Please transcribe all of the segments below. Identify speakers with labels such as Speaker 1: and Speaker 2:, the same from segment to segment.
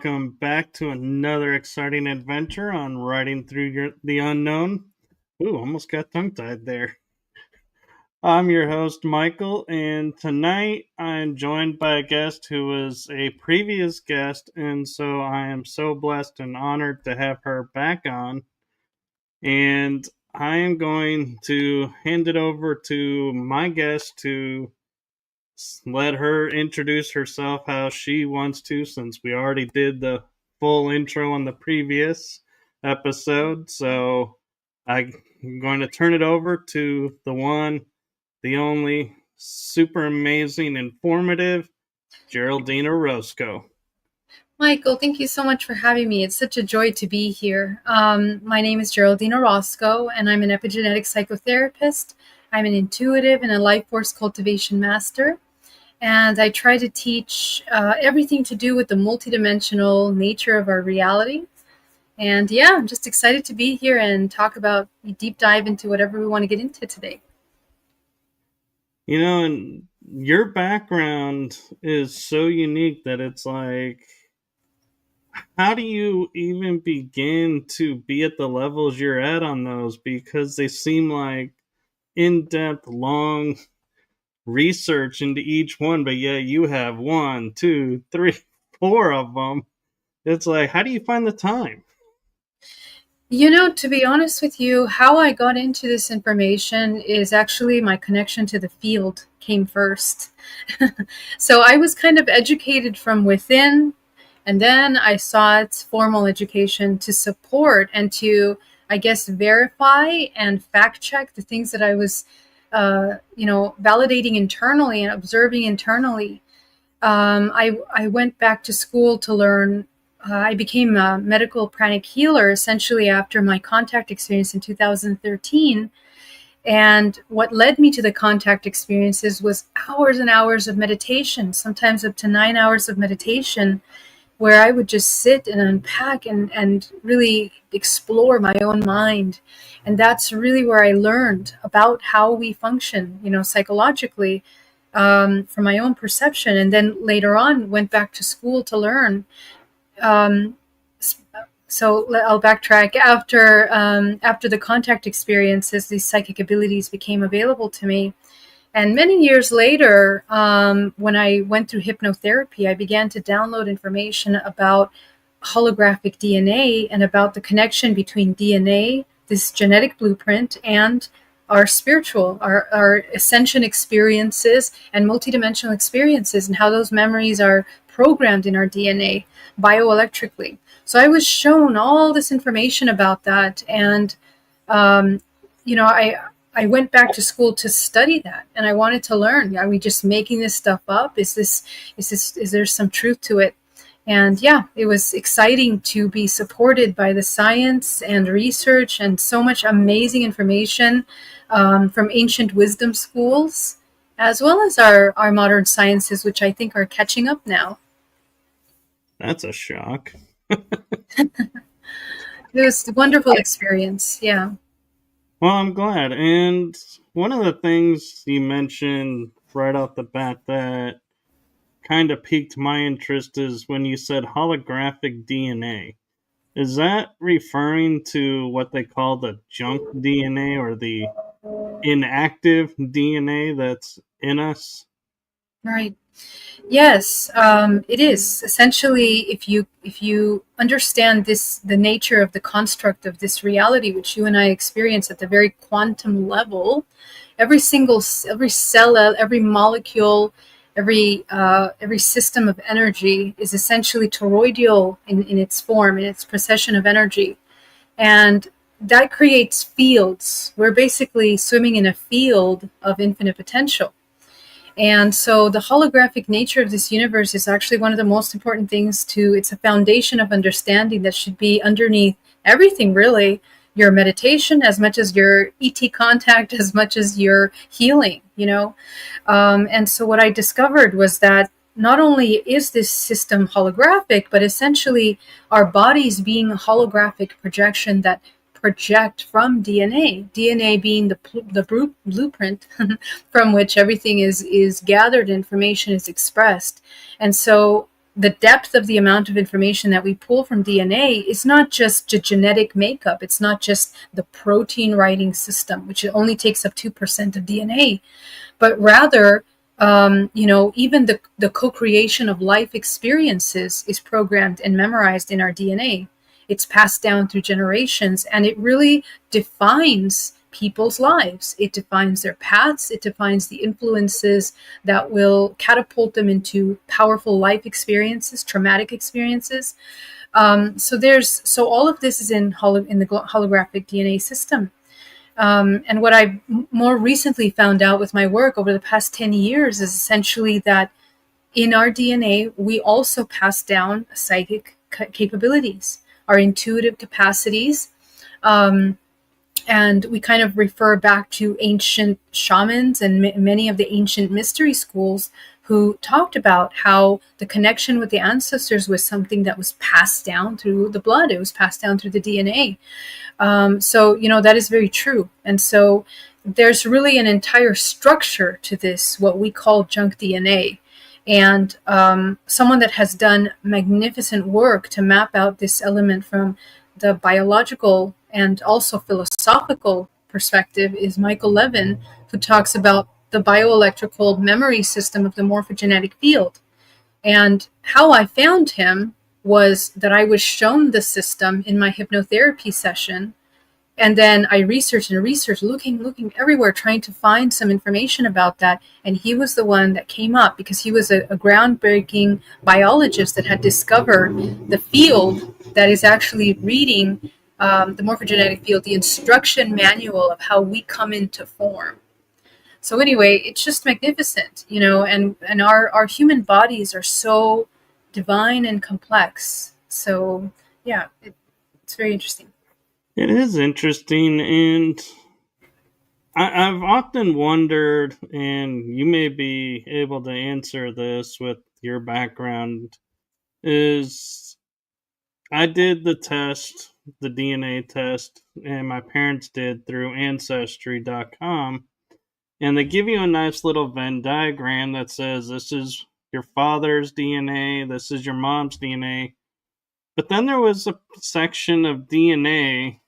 Speaker 1: welcome back to another exciting adventure on Riding Through the Unknown. Ooh, almost got tongue-tied there. I'm your host, Michael, and tonight I'm joined by a guest who was a previous guest, and so I am so blessed and honored to have her back on. And I am going to hand it over to my guest to let her introduce herself how she wants to, since we already did the full intro on the previous episode. So I'm going to turn it over to the one, the only, super amazing, informative Geraldine Orozco.
Speaker 2: Michael, thank you so much for having me. It's such a joy to be here. My name is Geraldine Orozco, and I'm an epigenetic psychotherapist. I'm an intuitive and a life force cultivation master. And I try to teach everything to do with the multidimensional nature of our reality. And yeah, I'm just excited to be here and talk about, deep dive into whatever we want to get into today.
Speaker 1: You know, and your background is so unique that it's like, how do you even begin to be at the levels you're at on those? Because they seem like in-depth, long research into each one, but yeah, you have 1, 2, 3, 4 of them. It's like, how do you find the time?
Speaker 2: To be honest with you, how I got into this information is actually my connection to the field came first. So I was kind of educated from within, and then I sought formal education to support and to, I guess, verify and fact check the things that I was, validating internally and observing internally. I went back to school to learn. I became a medical pranic healer essentially after my contact experience in 2013. And what led me to the contact experiences was hours and hours of meditation, sometimes up to 9 hours of meditation, where I would just sit and unpack and really explore my own mind. And that's really where I learned about how we function, psychologically, from my own perception. And then later on went back to school to learn. So I'll backtrack. After the contact experiences, these psychic abilities became available to me. And many years later, when I went through hypnotherapy, I began to download information about holographic DNA and about the connection between DNA, this genetic blueprint, and our spiritual, our ascension experiences and multidimensional experiences, and how those memories are programmed in our DNA bioelectrically. So I was shown all this information about that, and I went back to school to study that, and I wanted to learn. Are we just making this stuff up? Is there some truth to it? And yeah, it was exciting to be supported by the science and research and so much amazing information from ancient wisdom schools, as well as our modern sciences, which I think are catching up now.
Speaker 1: That's a shock.
Speaker 2: It was a wonderful experience, yeah.
Speaker 1: Well, I'm glad. And one of the things you mentioned right off the bat that kind of piqued my interest is when you said holographic DNA. Is that referring to what they call the junk DNA or the inactive DNA that's in us?
Speaker 2: Right. Yes, it is. Essentially, if you understand the nature of the construct of this reality, which you and I experience at the very quantum level, every cell, every molecule, every system of energy is essentially toroidal in its form, in its procession of energy, and that creates fields. We're basically swimming in a field of infinite potential. And so the holographic nature of this universe is actually one of the most important things it's a foundation of understanding that should be underneath everything, really. Your meditation, as much as your ET contact, as much as your healing, And so what I discovered was that not only is this system holographic, but essentially our bodies being a holographic projection that project from DNA being the blueprint from which everything is gathered, information is expressed. And so the depth of the amount of information that we pull from DNA is not just the genetic makeup. It's not just the protein writing system, which only takes up 2% of DNA, but rather, even the co-creation of life experiences is programmed and memorized in our DNA. It's passed down through generations, and it really defines people's lives. It defines their paths. It defines the influences that will catapult them into powerful life experiences, traumatic experiences. So all of this is in the holographic DNA system. And what I more recently found out with my work over the past 10 years is essentially that in our DNA, we also pass down psychic capabilities, our intuitive capacities. And we kind of refer back to ancient shamans and many of the ancient mystery schools who talked about how the connection with the ancestors was something that was passed down through the blood. It was passed down through the DNA. So, that is very true. And so there's really an entire structure to this, what we call junk DNA. And someone that has done magnificent work to map out this element from the biological and also philosophical perspective is Michael Levin, who talks about the bioelectrical memory system of the morphogenetic field. And how I found him was that I was shown the system in my hypnotherapy session. And then I researched, looking everywhere, trying to find some information about that. And he was the one that came up because he was a groundbreaking biologist that had discovered the field that is actually reading the morphogenetic field, the instruction manual of how we come into form. So anyway, it's just magnificent, and our human bodies are so divine and complex. So yeah, it's very interesting.
Speaker 1: It is interesting, and I've often wondered, and you may be able to answer this with your background, is I did the test, the DNA test, and my parents did through Ancestry.com, and they give you a nice little Venn diagram that says this is your father's DNA, this is your mom's DNA. But then there was a section of DNA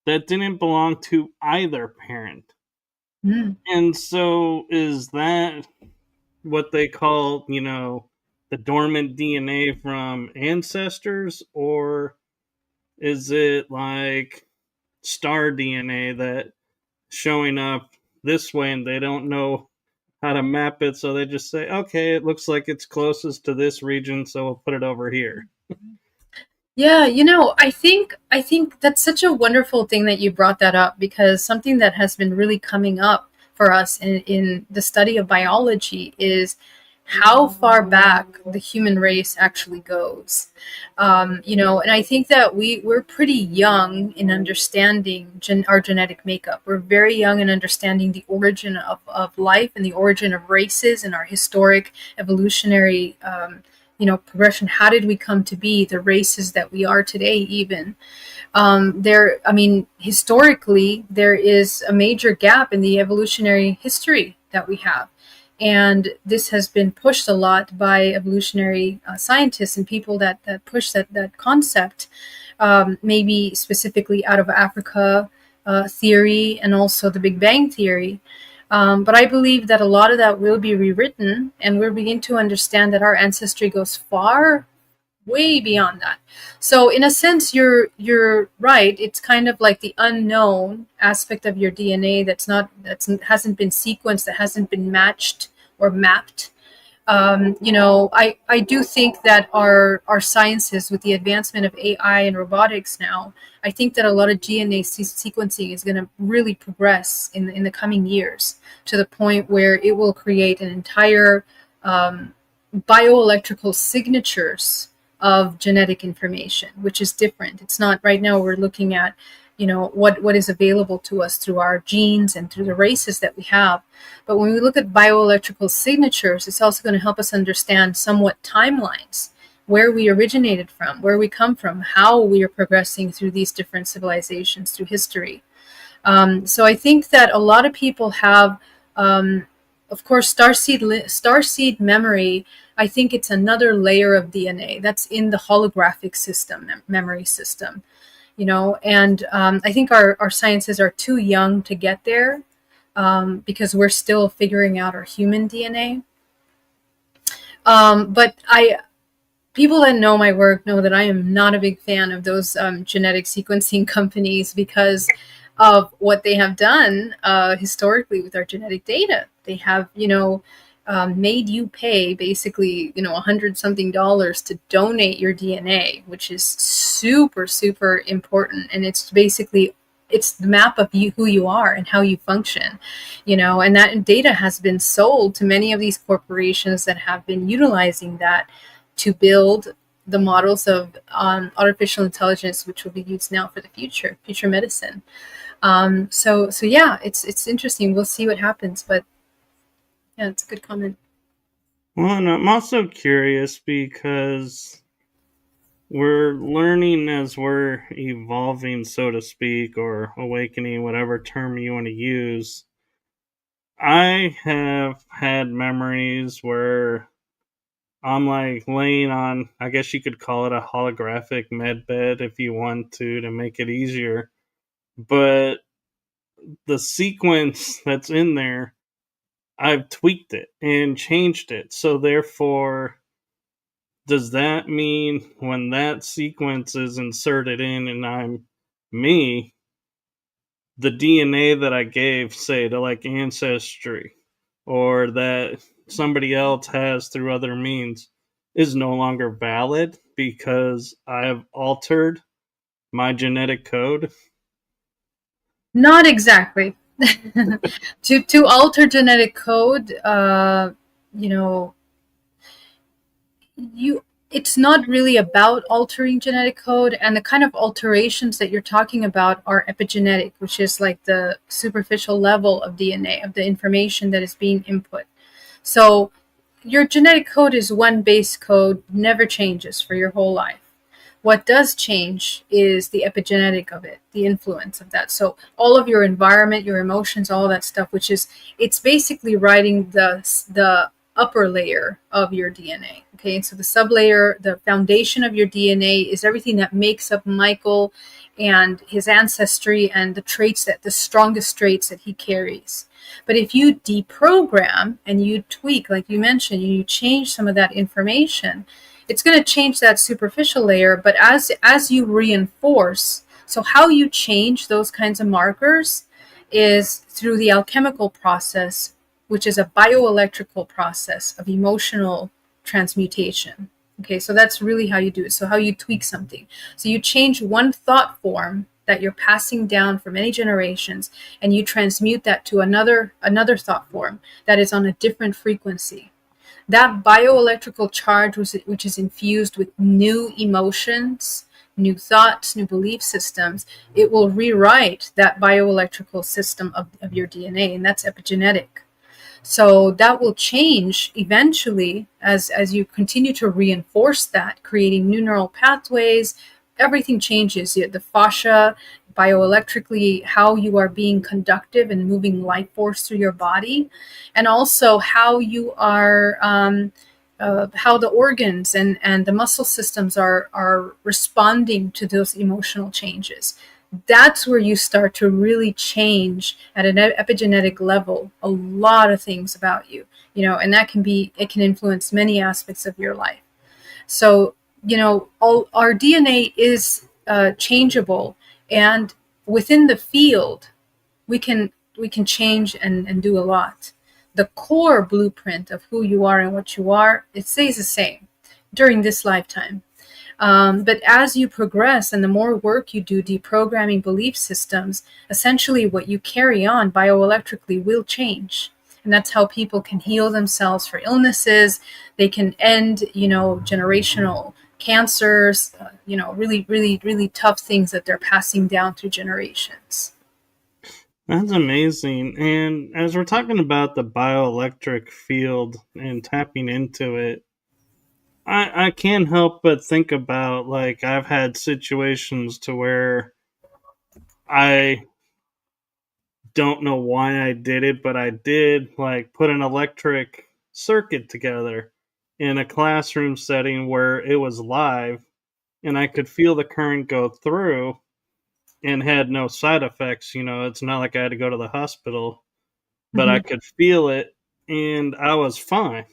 Speaker 1: that didn't belong to either parent.
Speaker 2: Mm.
Speaker 1: And so is that what they call, the dormant DNA from ancestors? Or is it like star DNA that showing up this way and they don't know how to map it? So they just say, okay, it looks like it's closest to this region, so we'll put it over here.
Speaker 2: Yeah, I think that's such a wonderful thing that you brought that up, because something that has been really coming up for us in the study of biology is how far back the human race actually goes. And I think that we're pretty young in understanding our genetic makeup. We're very young in understanding the origin of life and the origin of races and our historic evolutionary progression. How did we come to be the races that we are today? Even historically, there is a major gap in the evolutionary history that we have. And this has been pushed a lot by evolutionary scientists and people that push that concept, maybe specifically out of Africa theory and also the Big Bang theory. But I believe that a lot of that will be rewritten, and we'll begin to understand that our ancestry goes far, way beyond that. So in a sense, you're right. It's kind of like the unknown aspect of your DNA that's hasn't been sequenced, that hasn't been matched or mapped. I do think that our sciences, with the advancement of AI and robotics now, I think that a lot of DNA sequencing is going to really progress in the coming years, to the point where it will create an entire bioelectrical signatures of genetic information, which is different. It's not right now we're looking at, what is available to us through our genes and through the races that we have. But when we look at bioelectrical signatures, it's also going to help us understand somewhat timelines, where we originated from, where we come from, how we are progressing through these different civilizations through history. So I think that a lot of people have of course, starseed memory, I think it's another layer of DNA that's in the holographic system, memory system, and I think our sciences are too young to get there, because we're still figuring out our human DNA. But people that know my work know that I am not a big fan of those genetic sequencing companies because of what they have done historically with our genetic data. They have, made you pay basically, $100 something to donate your DNA, which is super, super important. And it's basically it's the map of you, who you are and how you function, and that data has been sold to many of these corporations that have been utilizing that to build the models of artificial intelligence, which will be used now for the future medicine. So yeah, it's interesting. We'll see what happens, but yeah, it's a good comment.
Speaker 1: Well, and I'm also curious because we're learning as we're evolving, so to speak, or awakening, whatever term you want to use. I have had memories where I'm like laying on, I guess you could call it a holographic med bed if you want to make it easier. But the sequence that's in there, I've tweaked it and changed it. So therefore, does that mean when that sequence is inserted in and I'm me, the DNA that I gave, say, to like Ancestry or that somebody else has through other means, is no longer valid because I have altered my genetic code?
Speaker 2: Not exactly. To alter genetic code, you know, you it's not really about altering genetic code, and the kind of alterations that you're talking about are epigenetic, which is like the superficial level of DNA, of the information that is being input. So your genetic code is one base code, never changes for your whole life. What does change is the epigenetic of it, the influence of that. So all of your environment, your emotions, all that stuff, which is it's basically writing the upper layer of your DNA. Okay, and so the sublayer, the foundation of your DNA is everything that makes up Michael and his ancestry and the traits that the strongest traits that he carries. But if you deprogram and you tweak, like you mentioned, you change some of that information, it's going to change that superficial layer. But as you reinforce, so how you change those kinds of markers is through the alchemical process, which is a bioelectrical process of emotional transmutation. Okay, so that's really how you do it. So how you tweak something. So you change one thought form that you're passing down for many generations, and you transmute that to another thought form that is on a different frequency. That bioelectrical charge, which is infused with new emotions, new thoughts, new belief systems, it will rewrite that bioelectrical system of your DNA, and that's epigenetic. So that will change eventually as you continue to reinforce that, creating new neural pathways. Everything changes. The fascia, bioelectrically, how you are being conductive and moving life force through your body, and also how you are. How the organs and the muscle systems are responding to those emotional changes. That's where you start to really change at an epigenetic level a lot of things about you, and it can influence many aspects of your life. So, all our DNA is changeable, and within the field, we can change and do a lot. The core blueprint of who you are and what you are, it stays the same during this lifetime. But as you progress and the more work you do deprogramming belief systems, essentially what you carry on bioelectrically will change. And that's how people can heal themselves for illnesses. They can end, generational cancers, really, really, really tough things that they're passing down through generations.
Speaker 1: That's amazing. And as we're talking about the bioelectric field and tapping into it, I can't help but think about like I've had situations to where I don't know why I did it, but I did like put an electric circuit together in a classroom setting where it was live and I could feel the current go through and had no side effects. It's not like I had to go to the hospital, but I
Speaker 2: Mhm.
Speaker 1: could feel it and I was fine.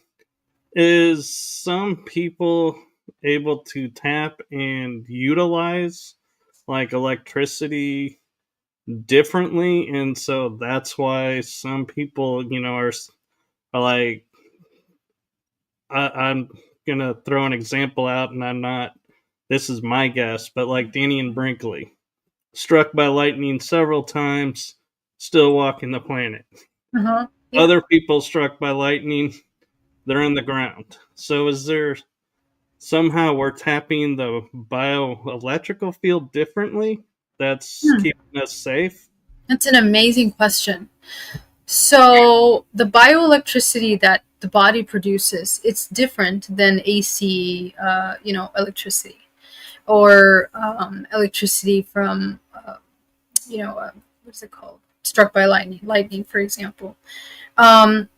Speaker 1: Is some people able to tap and utilize like electricity differently? And so that's why some people, are like, I'm gonna throw an example out, and I'm not. This is my guess, but like Danny and Brinkley, struck by lightning several times, still walking the planet.
Speaker 2: Uh-huh. Yeah.
Speaker 1: Other people struck by lightning, they're in the ground. So is there somehow we're tapping the bioelectrical field differently that's
Speaker 2: Hmm.
Speaker 1: keeping us safe?
Speaker 2: That's an amazing question. So the bioelectricity that the body produces, it's different than AC, electricity, or electricity from, what's it called? Struck by lightning, for example. Um,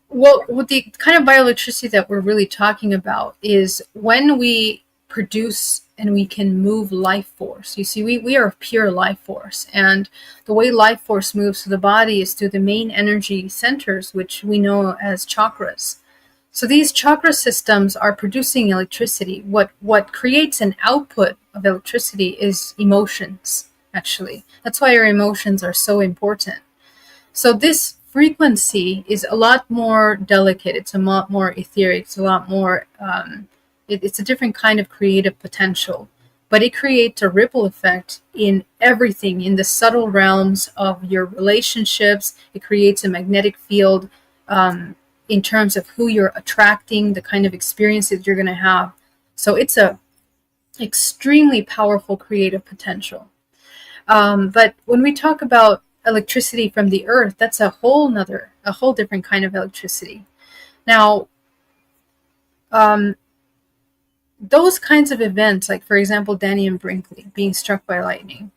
Speaker 2: what the kind of bioelectricity that we're really talking about is when we produce and we can move life force. You see, we are pure life force, and the way life force moves through the body is through the main energy centers, which we know as chakras. So these chakra systems are producing electricity. What creates an output of electricity is emotions, actually. That's why our emotions are so important. So this frequency is a lot more delicate. It's a lot more etheric. It's a lot more. It's a different kind of creative potential, but it creates a ripple effect in everything, in the subtle realms of your relationships. It creates a magnetic field in terms of who you're attracting, the kind of experiences you're going to have. So it's a extremely powerful creative potential. But when we talk about electricity from the earth, that's a whole different kind of electricity. Now, um, those kinds of events, like for example, Danny and Brinkley being struck by lightning,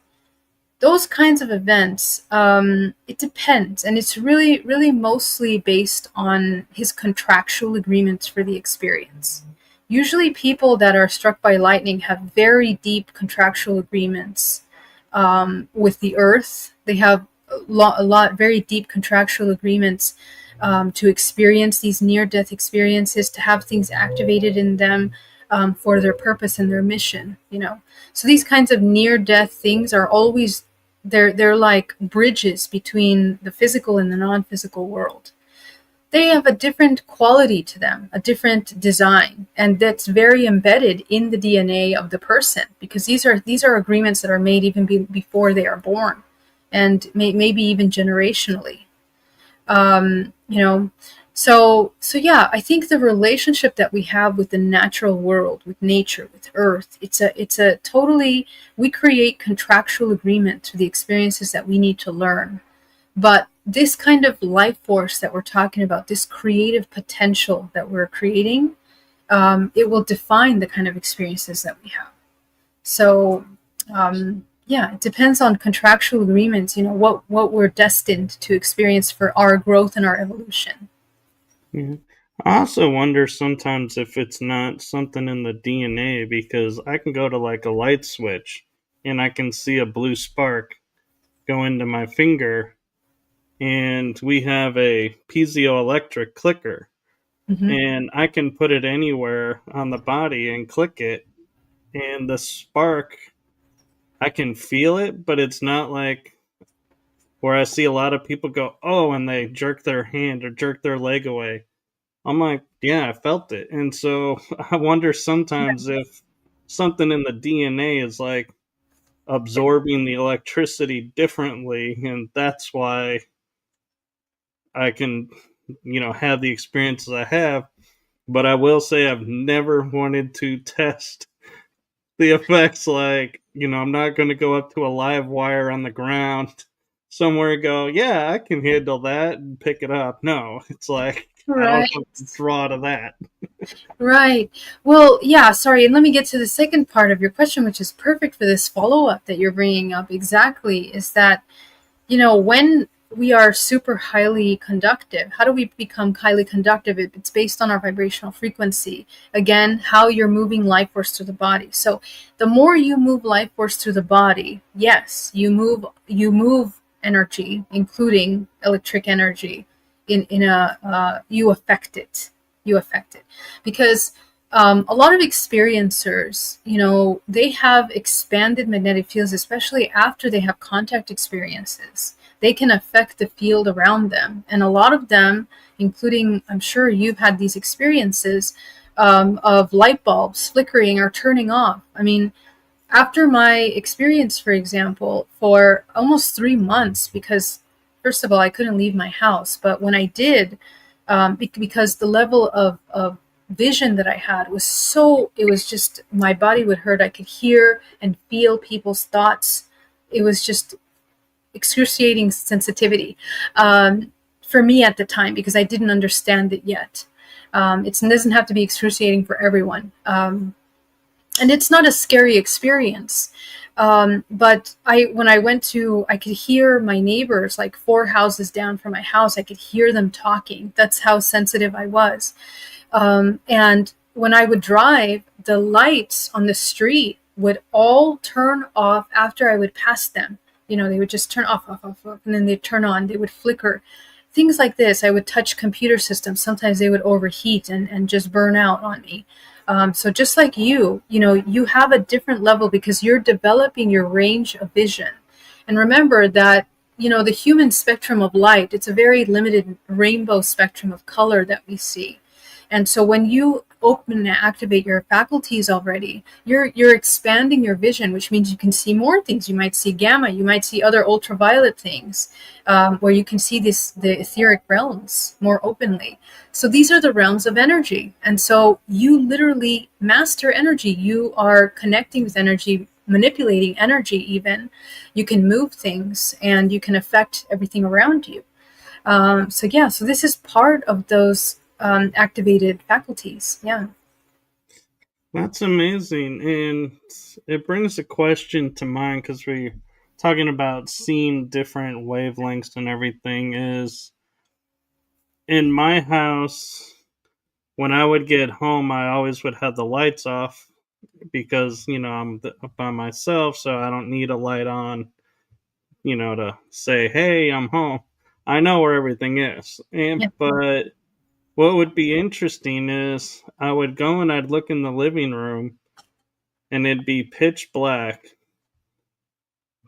Speaker 2: those kinds of events, it depends, and it's really, really mostly based on his contractual agreements for the experience. Usually, people that are struck by lightning have very deep contractual agreements with the earth. They have very deep contractual agreements to experience these near-death experiences, to have things activated in them for their purpose and their mission. So these kinds of near-death things are always they're like bridges between the physical and the non-physical world. They have a different quality to them, a different design, and that's very embedded in the DNA of the person, because these are agreements that are made even before they are born, and maybe even generationally. Um, you know, so yeah, I think the relationship that we have with the natural world, with nature, with Earth, it's a totally, we create contractual agreement for the experiences that we need to learn, but this kind of life force that we're talking about, this creative potential that we're creating, it will define the kind of experiences that we have. So, yeah, it depends on contractual agreements, what we're destined to experience for our growth and our evolution.
Speaker 1: Yeah. I also wonder sometimes if it's not something in the DNA because I can go to like a light switch and I can see a blue spark go into my finger, and we have a piezoelectric clicker,
Speaker 2: Hmm.
Speaker 1: and I can put it anywhere on the body and click it, and the spark, I can feel it, but it's not like where I see a lot of people go, oh, and they jerk their hand or jerk their leg away. I'm like, yeah, I felt it. And so I wonder sometimes if something in the DNA is like absorbing the electricity differently, and that's why I can, have the experiences I have. But I will say I've never wanted to test the effects. Like, I'm not going to go up to a live wire on the ground somewhere and go, yeah, I can handle that and pick it up. No, it's like, I don't
Speaker 2: Right.
Speaker 1: have to draw to that.
Speaker 2: Right. Well, yeah, sorry. And let me get to the second part of your question, which is perfect for this follow up that you're bringing up. Exactly. Is that when we are super highly conductive, how do we become highly conductive? It's based on our vibrational frequency. Again, how you're moving life force through the body. So the more you move life force through the body, yes, you move energy, including electric energy, in a you affect it. You affect it. Because a lot of experiencers, they have expanded magnetic fields, especially after they have contact experiences. They can affect the field around them. And a lot of them, including, I'm sure you've had these experiences of light bulbs flickering or turning off. I mean, after my experience, for example, for almost 3 months, because first of all, I couldn't leave my house, but when I did, because the level of vision that I had was it was just, my body would hurt. I could hear and feel people's thoughts. It was just excruciating sensitivity for me at the time, because I didn't understand it yet. It doesn't have to be excruciating for everyone. And it's not a scary experience. But when I went to, I could hear my neighbors like 4 houses down from my house. I could hear them talking. That's how sensitive I was. And when I would drive, the lights on the street would all turn off after I would pass them. They would just turn off, off, off, off, and then they'd turn on. They would flicker. Things like this. I would touch computer systems. Sometimes they would overheat and just burn out on me. So just like you have a different level because you're developing your range of vision. And remember that, the human spectrum of light, it's a very limited rainbow spectrum of color that we see. And so when you open and activate your faculties already, you're expanding your vision, which means you can see more things. You might see gamma, you might see other ultraviolet things, where you can see the etheric realms more openly. So these are the realms of energy. And so you literally master energy. You are connecting with energy, manipulating energy even. You can move things and you can affect everything around you. So this is part of those activated faculties. Yeah.
Speaker 1: That's amazing. And it brings a question to mind because we're talking about seeing different wavelengths and everything. Is in my house, when I would get home, I always would have the lights off because, I'm by myself, so I don't need a light on, to say, hey, I'm home. I know where everything is.
Speaker 2: Yeah.
Speaker 1: But what would be interesting is I would go and I'd look in the living room and it'd be pitch black.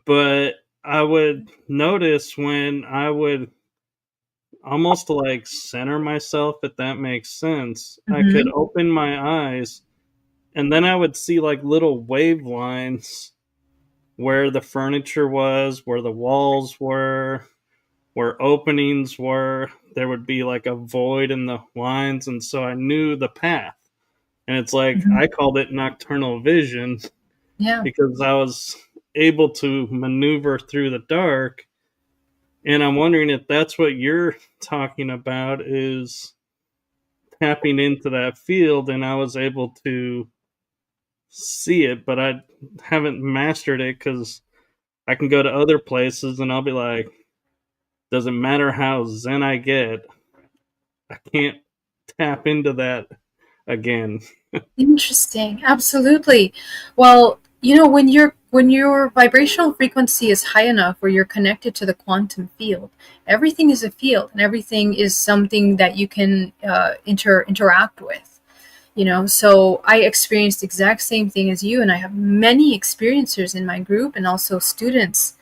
Speaker 1: But I would notice when I would almost like center myself, if that makes sense, I could
Speaker 2: Mm-hmm.
Speaker 1: open my eyes and then I would see like little wave lines where the furniture was, where the walls were, where openings were. There would be like a void in the lines. And so I knew the path. And it's like
Speaker 2: Mm-hmm.
Speaker 1: I called it nocturnal vision
Speaker 2: Yeah.
Speaker 1: because I was able to maneuver through the dark. And I'm wondering if that's what you're talking about, is tapping into that field. And I was able to see it, but I haven't mastered it because I can go to other places and I'll be like, doesn't matter how zen I get, I can't tap into that again.
Speaker 2: Interesting. Absolutely. Well, when your vibrational frequency is high enough where you're connected to the quantum field, everything is a field and everything is something that you can interact with. So I experienced the exact same thing as you, and I have many experiencers in my group and also students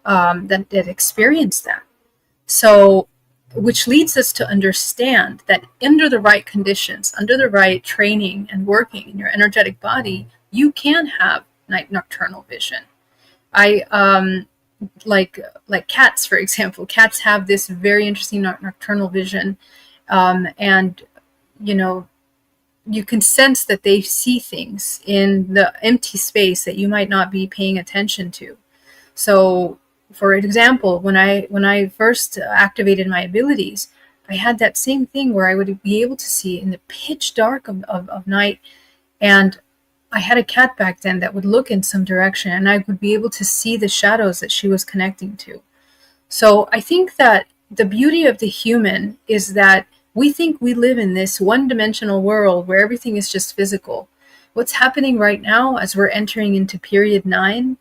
Speaker 2: that experience that. So, which leads us to understand that under the right conditions, under the right training and working in your energetic body, you can have night nocturnal vision. I like cats, for example. Cats have this very interesting nocturnal vision, and you know you can sense that they see things in the empty space that you might not be paying attention to. So, for example, when I first activated my abilities, I had that same thing where I would be able to see in the pitch dark of night. And I had a cat back then that would look in some direction and I would be able to see the shadows that she was connecting to. So I think that the beauty of the human is that we think we live in this one dimensional world where everything is just physical. What's happening right now as we're entering into period 9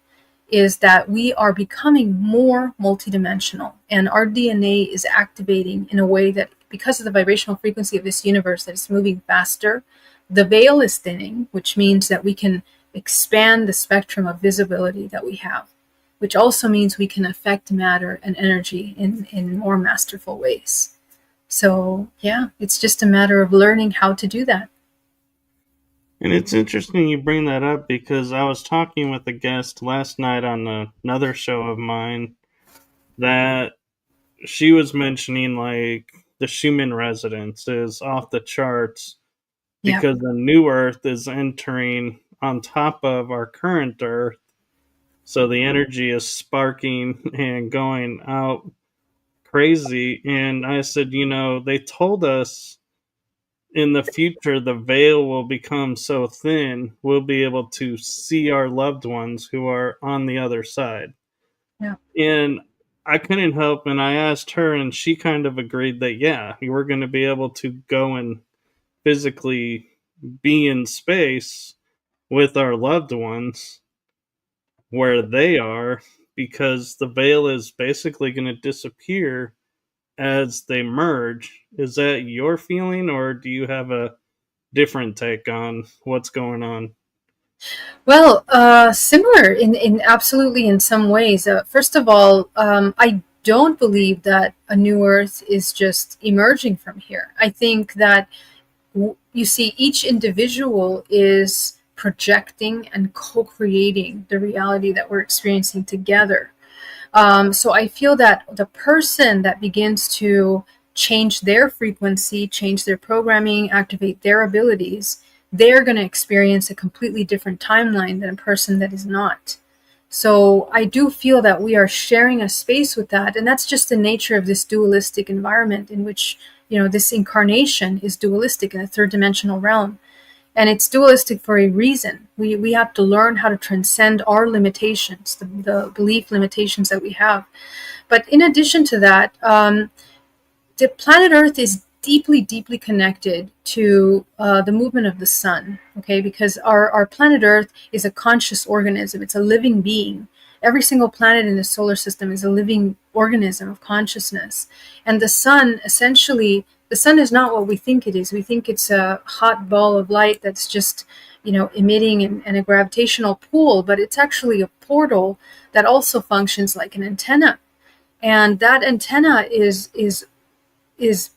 Speaker 2: is that we are becoming more multidimensional, and our DNA is activating in a way that, because of the vibrational frequency of this universe that is moving faster, the veil is thinning, which means that we can expand the spectrum of visibility that we have, which also means we can affect matter and energy in more masterful ways. So, yeah, it's just a matter of learning how to do that.
Speaker 1: And it's interesting you bring that up because I was talking with a guest last night on another show of mine that she was mentioning like the Schumann resonance is off the charts
Speaker 2: Yeah.
Speaker 1: because the new Earth is entering on top of our current Earth. So the energy is sparking and going out crazy. And I said, they told us in the future the veil will become so thin we'll be able to see our loved ones who are on the other side.
Speaker 2: Yeah.
Speaker 1: And I couldn't help, and I asked her, and she kind of agreed that yeah, we're going to be able to go and physically be in space with our loved ones where they are, because the veil is basically going to disappear as they merge. Is that your feeling, or do you have a different take on what's going on?
Speaker 2: Well, similar in absolutely in some ways. First of all, I don't believe that a new Earth is just emerging from here. I think that you see, each individual is projecting and co-creating the reality that we're experiencing together. So I feel that the person that begins to change their frequency, change their programming, activate their abilities, they're going to experience a completely different timeline than a person that is not. So I do feel that we are sharing a space with that, and that's just the nature of this dualistic environment in which, this incarnation is dualistic in a third dimensional realm. And it's dualistic for a reason. We have to learn how to transcend our limitations, the belief limitations that we have. But in addition to that, the planet Earth is deeply, deeply connected to the movement of the sun, okay? Because our planet Earth is a conscious organism, it's a living being. Every single planet in the solar system is a living organism of consciousness. And the sun, essentially, the sun is not what we think it is. We think it's a hot ball of light that's just, emitting and a gravitational pull, but it's actually a portal that also functions like an antenna. And that antenna is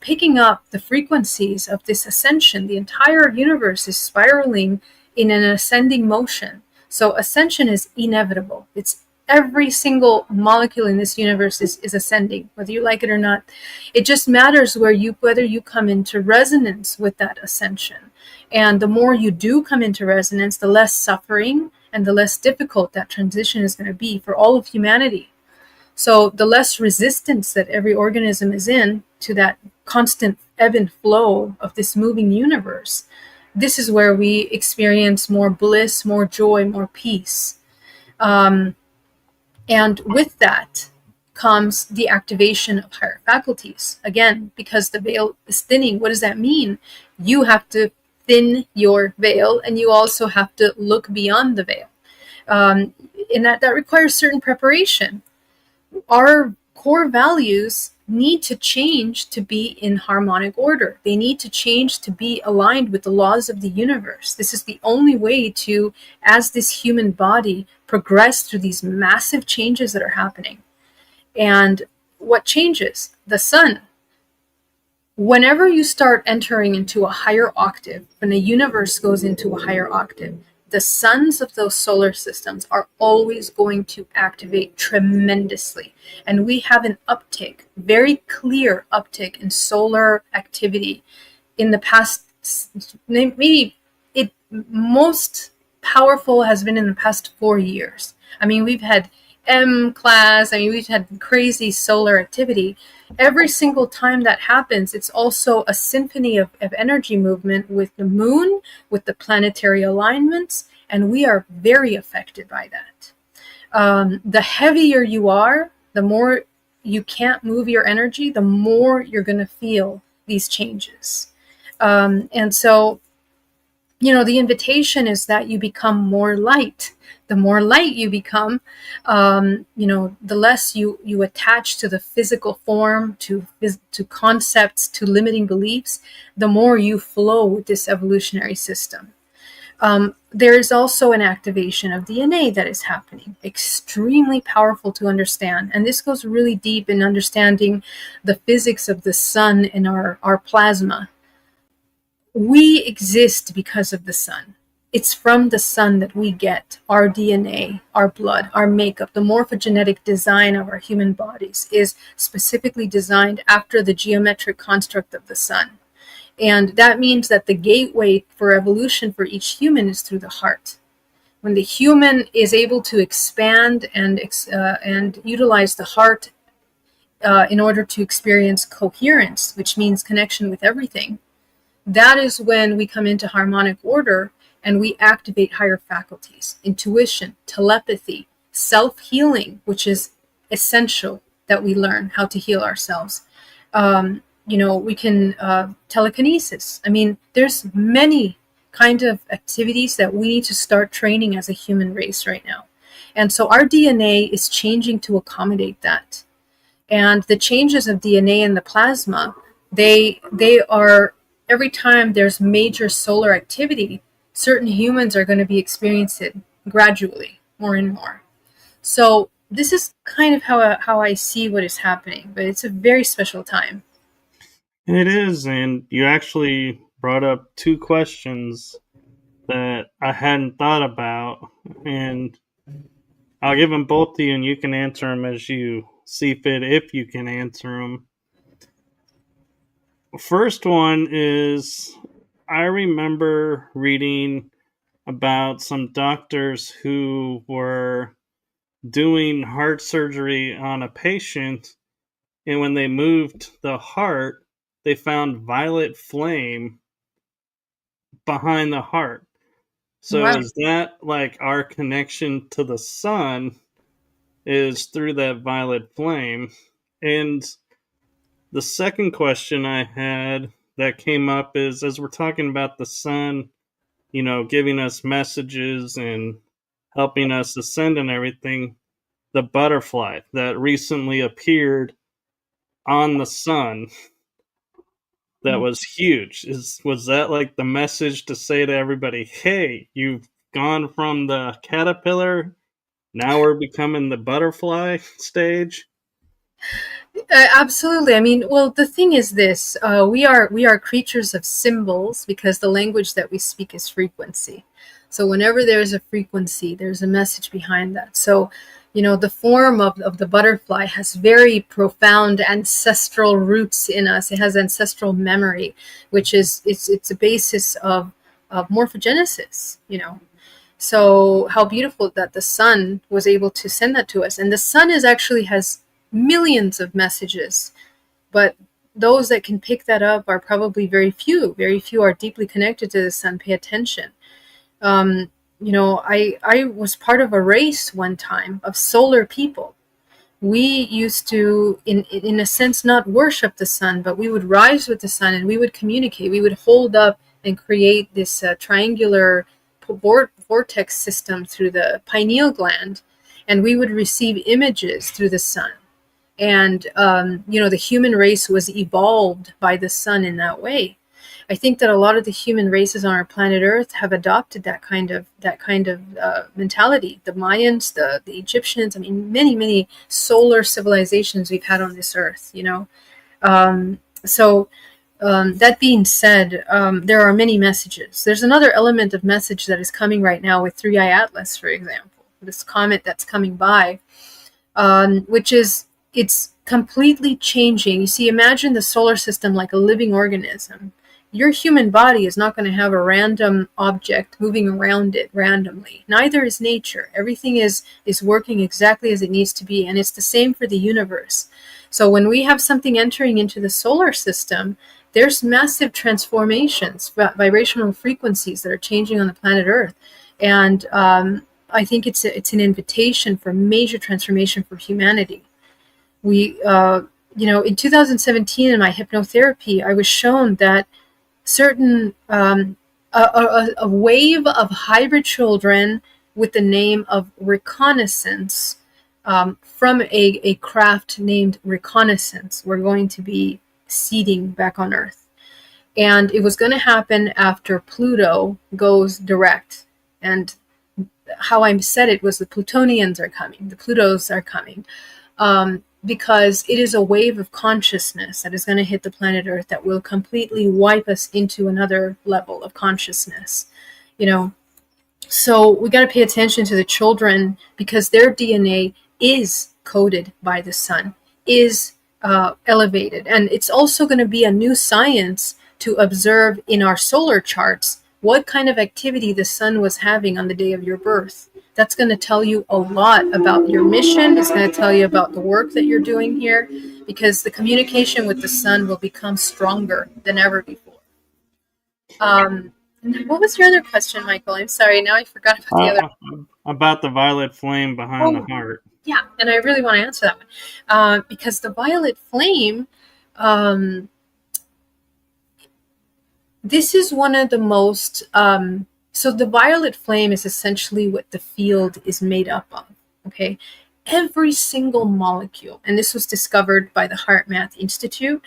Speaker 2: picking up the frequencies of this ascension. The entire universe is spiraling in an ascending motion. So ascension is inevitable. It's every single molecule in this universe is ascending, whether you like it or not. It just matters whether you come into resonance with that ascension. And the more you do come into resonance, the less suffering and the less difficult that transition is going to be for all of humanity. So the less resistance that every organism is in to that constant ebb and flow of this moving universe, this is where we experience more bliss, more joy, more peace. And with that comes the activation of higher faculties. Again, because the veil is thinning, what does that mean? You have to thin your veil, and you also have to look beyond the veil. And that requires certain preparation. Our core values need to change to be in harmonic order. They need to change to be aligned with the laws of the universe. This is the only way to, as this human body, progress through these massive changes that are happening. And what changes? The sun. Whenever you start entering into a higher octave, when the universe goes into a higher octave, the suns of those solar systems are always going to activate tremendously. And we have an uptick, very clear uptick in solar activity in the past. Maybe it most powerful has been in the past 4 years. I mean, we've had M class, we've had crazy solar activity. Every single time that happens, it's also a symphony of energy movement with the moon, with the planetary alignments, and we are very affected by that. The heavier you are, the more you can't move your energy, the more you're going to feel these changes. And so, the invitation is that you become more light. The more light you become, the less you attach to the physical form, to concepts, to limiting beliefs, the more you flow with this evolutionary system. There is also an activation of DNA that is happening, extremely powerful to understand. And this goes really deep in understanding the physics of the sun in our plasma. We exist because of the sun. It's from the sun that we get our DNA, our blood, our makeup. The morphogenetic design of our human bodies is specifically designed after the geometric construct of the sun. And that means that the gateway for evolution for each human is through the heart. When the human is able to expand and utilize the heart in order to experience coherence, which means connection with everything, that is when we come into harmonic order and we activate higher faculties, intuition, telepathy, self-healing, which is essential that we learn how to heal ourselves. We can telekinesis. I mean, there's many kind of activities that we need to start training as a human race right now. And so our DNA is changing to accommodate that. And the changes of DNA in the plasma, they are, every time there's major solar activity, certain humans are going to be experiencing it gradually, more and more. So this is kind of how I see what is happening, but it's a very special time.
Speaker 1: It is, and you actually brought up two questions that I hadn't thought about, and I'll give them both to you, and you can answer them as you see fit, if you can answer them. First one is, I remember reading about some doctors who were doing heart surgery on a patient, and when they moved the heart, they found violet flame behind the heart. So
Speaker 2: Wow.
Speaker 1: is that like our connection to the sun is through that violet flame? And the second question I had that came up is, as we're talking about the sun, giving us messages and helping us ascend and everything, the butterfly that recently appeared on the sun that was huge. Was that like the message to say to everybody, hey, you've gone from the caterpillar, now we're becoming the butterfly stage?
Speaker 2: Absolutely. I mean, well, the thing is this: we are creatures of symbols because the language that we speak is frequency. So whenever there's a frequency, there's a message behind that. So, the form of the butterfly has very profound ancestral roots in us. It has ancestral memory, which is it's a basis of morphogenesis. So how beautiful that the sun was able to send that to us. And the sun has millions of messages, but those that can pick that up are probably very few. Very few are deeply connected to the sun, pay attention. I was part of a race one time of solar people. We used to, in a sense, not worship the sun, but we would rise with the sun and we would communicate. We would hold up and create this triangular vortex system through the pineal gland, and we would receive images through the sun. And the human race was evolved by the sun in that way. I think that a lot of the human races on our planet Earth have adopted that kind of mentality. The Mayans, the Egyptians. I mean, many solar civilizations we've had on this Earth. So that being said, there are many messages. There's another element of message that is coming right now with 3I Atlas, for example, this comet that's coming by, which is, it's completely changing. You see, imagine the solar system like a living organism. Your human body is not going to have a random object moving around it randomly. Neither is nature. Everything is working exactly as it needs to be, and it's the same for the universe. So when we have something entering into the solar system, there's massive transformations, vibrational frequencies that are changing on the planet Earth. And I think it's an invitation for major transformation for humanity. We, in 2017 in my hypnotherapy, I was shown that certain a wave of hybrid children with the name of reconnaissance, from a craft named reconnaissance, were going to be seeding back on Earth, and it was going to happen after Pluto goes direct. And how I said it was the Plutonians are coming, the Plutos are coming, because it is a wave of consciousness that is going to hit the planet Earth that will completely wipe us into another level of consciousness. You know, so we got to pay attention to the children, because their DNA is coded by the sun, is elevated. And it's also going to be a new science to observe in our solar charts what kind of activity the sun was having on the day of your birth. That's going to tell you a lot about your mission. It's going to tell you about the work that you're doing here, because the communication with the sun will become stronger than ever before. What was your other question, Michael? I'm sorry. Now I forgot about the other.
Speaker 1: About the violet flame behind the heart.
Speaker 2: Yeah, and I really want to answer that one, because the violet flame, this is one of the most. So the violet flame is essentially what the field is made up of. Okay, every single molecule, and this was discovered by the Heart Math Institute,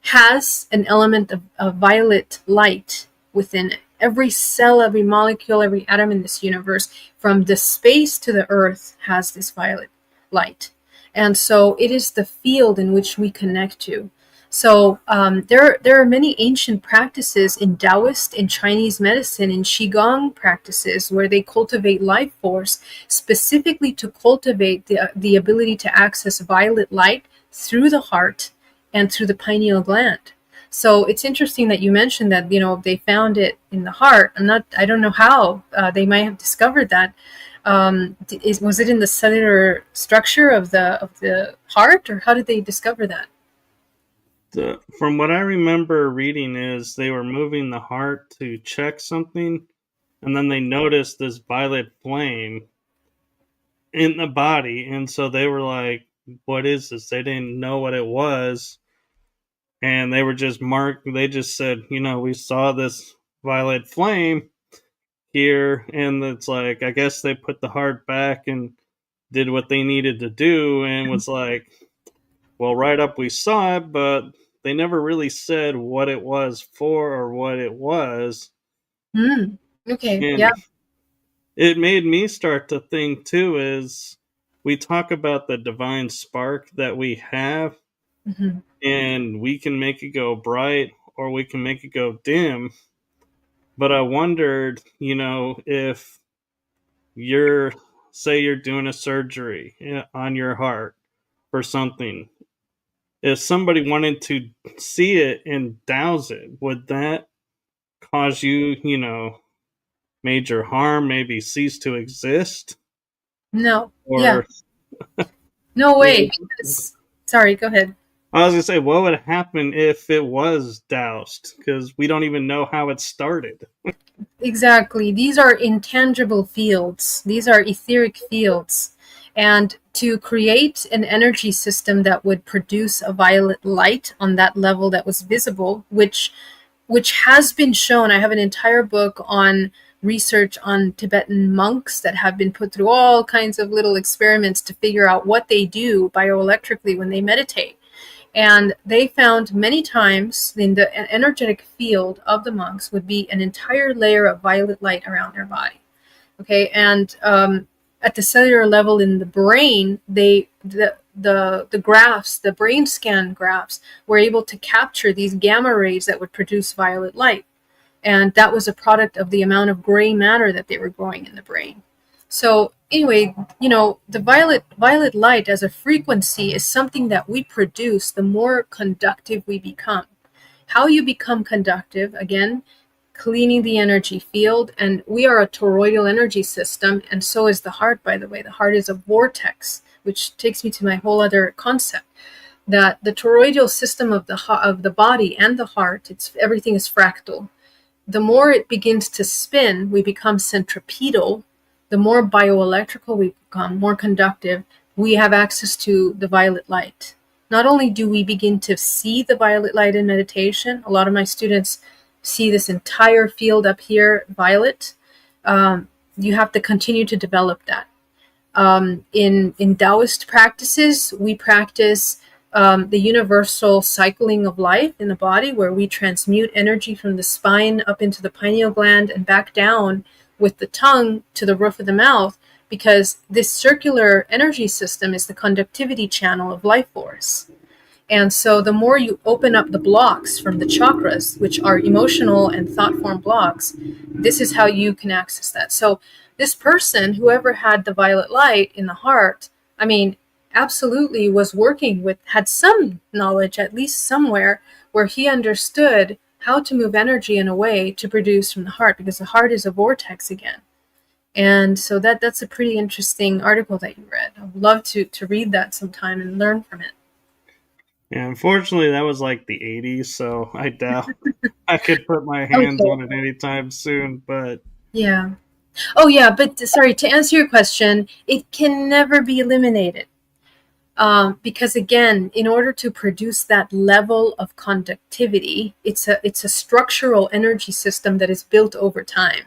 Speaker 2: has an element of violet light within it. Every cell, every molecule, every atom in this universe, from the space to the earth, has this violet light. And so it is the field in which we connect to. So there are many ancient practices in Taoist, in Chinese medicine, in Qigong practices, where they cultivate life force specifically to cultivate the ability to access violet light through the heart and through the pineal gland. So it's interesting that you mentioned that, they found it in the heart. I don't know how they might have discovered that. Was it in the cellular structure of the heart, or how did they discover that?
Speaker 1: From what I remember reading is they were moving the heart to check something, and then they noticed this violet flame in the body, and so they were like, what is this? They didn't know what it was, and they were just they just said, we saw this violet flame here, and it's like, I guess they put the heart back and did what they needed to do, and was like, well, right up we saw it, but they never really said what it was for or what it was.
Speaker 2: Okay,
Speaker 1: And
Speaker 2: yeah.
Speaker 1: it made me start to think too, is we talk about the divine spark that we have,
Speaker 2: Mm-hmm.
Speaker 1: and we can make it go bright or we can make it go dim. But I wondered, if you're, say you're doing a surgery on your heart for something, if somebody wanted to see it and douse it, would that cause you, major harm, maybe cease to exist?
Speaker 2: No, yeah,
Speaker 1: Or,
Speaker 2: no way.
Speaker 1: well,
Speaker 2: Because, sorry, go ahead.
Speaker 1: I was going to say, what would happen if it was doused? Because we don't even know how it started.
Speaker 2: Exactly. These are intangible fields. These are etheric fields. And to create an energy system that would produce a violet light on that level that was visible, which has been shown. I have an entire book on research on Tibetan monks that have been put through all kinds of little experiments to figure out what they do bioelectrically when they meditate. And they found many times in the energetic field of the monks would be an entire layer of violet light around their body. Okay, and at the cellular level in the brain, the graphs, the brain scan graphs, were able to capture these gamma rays that would produce violet light, and that was a product of the amount of gray matter that they were growing in the brain. So anyway, the violet light as a frequency is something that we produce the more conductive we become. How you become conductive, again, cleaning the energy field. And we are a toroidal energy system, and so is the heart, by the way. The heart is a vortex, which takes me to my whole other concept, that the toroidal system of the body and the heart, everything is fractal. The more it begins to spin, we become centripetal. The more bioelectrical we become, more conductive, we have access to the violet light. Not only do we begin to see the violet light in meditation, a lot of my students see this entire field up here, violet. You have to continue to develop that. In Taoist practices, we practice the universal cycling of life in the body, where we transmute energy from the spine up into the pineal gland and back down with the tongue to the roof of the mouth, because this circular energy system is the conductivity channel of life force. And so the more you open up the blocks from the chakras, which are emotional and thought form blocks, this is how you can access that. So this person, whoever had the violet light in the heart, I mean, absolutely was working with, had some knowledge, at least somewhere, where he understood how to move energy in a way to produce from the heart, because the heart is a vortex again. And so that's a pretty interesting article that you read. I would love to read that sometime and learn from it.
Speaker 1: Yeah, unfortunately, that was like the 80s, so I doubt I could put my hands
Speaker 2: Okay.
Speaker 1: on it anytime soon. But
Speaker 2: Yeah. Oh, yeah. But sorry, to answer your question, it can never be eliminated. Because again, in order to produce that level of conductivity, it's a structural energy system that is built over time.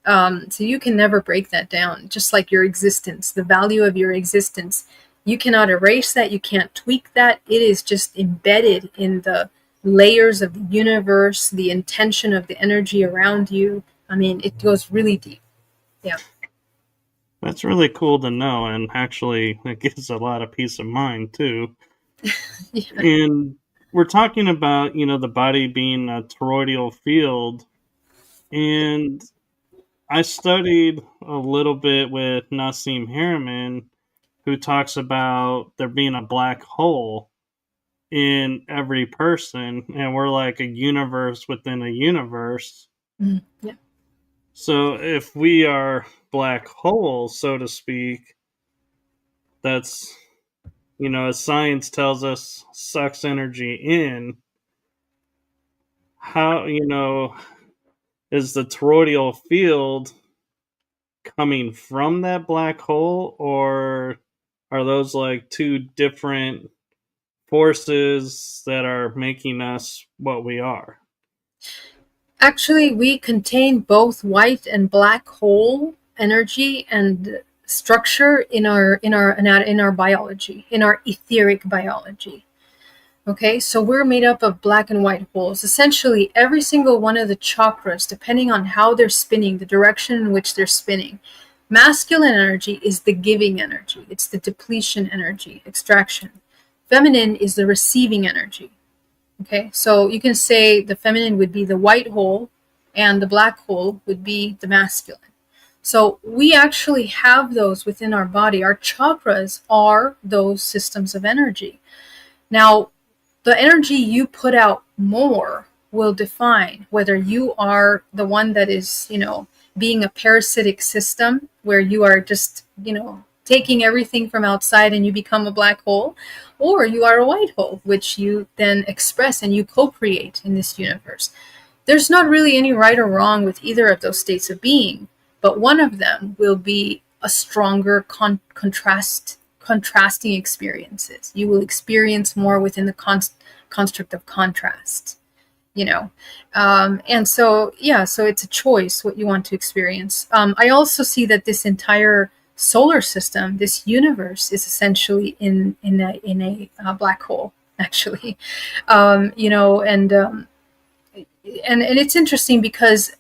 Speaker 2: So you can never break that down, just like your existence, the value of your existence. You cannot erase that. You can't tweak that. It is just embedded in the layers of the universe, the intention of the energy around you. I mean, it goes really deep. Yeah.
Speaker 1: that's really cool to know, and actually, it gives a lot of peace of mind too.
Speaker 2: Yeah.
Speaker 1: And we're talking about, the body being a toroidal field, and I studied a little bit with Nassim Harriman, who talks about there being a black hole in every person, and we're like a universe within a universe.
Speaker 2: Mhm. Yeah.
Speaker 1: So if we are black holes, so to speak, that's, as science tells us, sucks energy in. How, is the toroidal field coming from that black hole, or are those like two different forces that are making us what we are?
Speaker 2: Actually, we contain both white and black hole energy and structure in our biology, in our etheric biology. Okay, so we're made up of black and white holes. Essentially, every single one of the chakras, depending on how they're spinning, the direction in which they're spinning. Masculine energy is the giving energy, it's the depletion energy, extraction. Feminine is the receiving energy. Okay, so you can say the feminine would be the white hole and the black hole would be the masculine. So we actually have those within our body. Our chakras are those systems of energy. Now, the energy you put out more will define whether you are the one that is, being a parasitic system where you are just, taking everything from outside and you become a black hole, or you are a white hole, which you then express and you co create in this universe. There's not really any right or wrong with either of those states of being, but one of them will be a stronger contrasting experiences. You will experience more within the construct of contrast, and so yeah, so it's a choice what you want to experience. I also see that this entire solar system, this universe, is essentially in a black hole, actually. And it's interesting because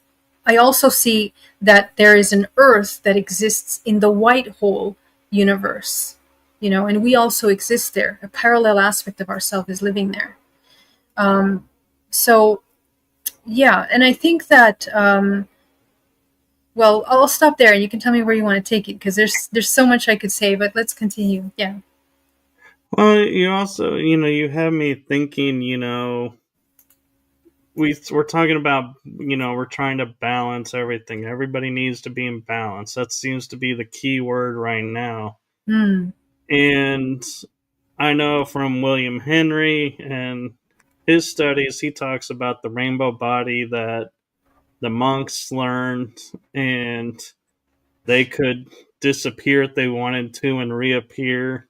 Speaker 2: I also see that there is an Earth that exists in the white hole universe, and we also exist there. A parallel aspect of ourself is living there. So yeah, and I think that well, I'll stop there, and you can tell me where you want to take it because there's so much I could say, but let's continue. Yeah.
Speaker 1: Well, you also, you have me thinking, we're talking about, we're trying to balance everything. Everybody needs to be in balance. That seems to be the key word right now.
Speaker 2: Hmm.
Speaker 1: And I know from William Henry and his studies, he talks about the rainbow body that the monks learned, and they could disappear if they wanted to and reappear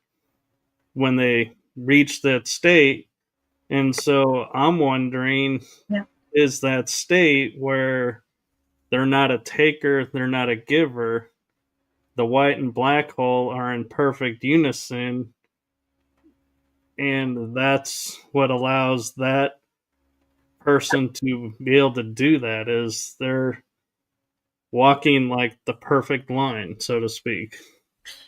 Speaker 1: when they reach that state. And so I'm wondering,
Speaker 2: Yeah.
Speaker 1: is that state where they're not a taker, they're not a giver, the white and black hole are in perfect unison, and that's what allows that person to be able to do that, is they're walking like the perfect line, so to speak.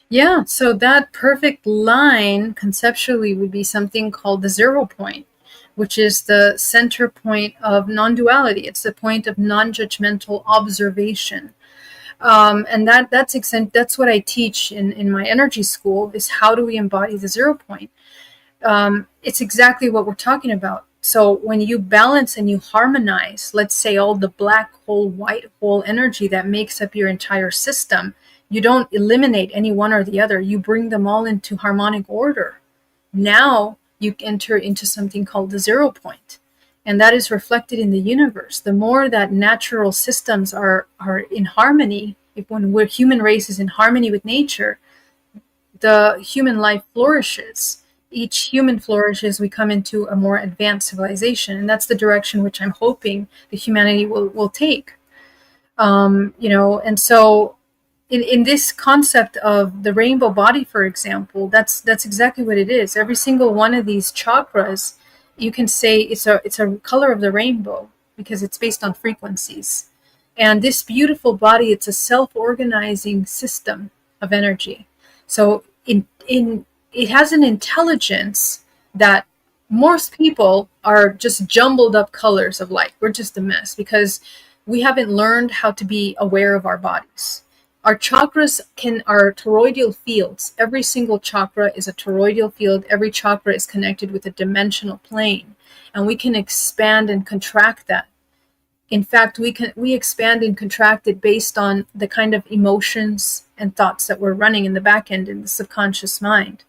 Speaker 2: Yeah, so that perfect line conceptually would be something called the 0 point, which is the center point of non-duality. It's the point of non-judgmental observation. And that's what I teach in my energy school, is how do we embody the 0 point. It's exactly what we're talking about. So when you balance and you harmonize, let's say all the black hole, white hole energy that makes up your entire system, you don't eliminate any one or the other. You bring them all into harmonic order. Now you enter into something called the 0 point. And that is reflected in the universe. The more that natural systems are in harmony, when we're human race is in harmony with nature, the human life flourishes. Each human flourishes, we come into a more advanced civilization. And that's the direction which I'm hoping the humanity will take. And so in this concept of the rainbow body, for example, that's exactly what it is. Every single one of these chakras, you can say it's a color of the rainbow because it's based on frequencies. And this beautiful body, it's a self-organizing system of energy. So it has an intelligence that most people are just jumbled up colors of light. We're just a mess because we haven't learned how to be aware of our bodies. Our chakras are toroidal fields. Every single chakra is a toroidal field. Every chakra is connected with a dimensional plane, and we can expand and contract that. In fact, we expand and contract it based on the kind of emotions and thoughts that we're running in the back end in the subconscious mind.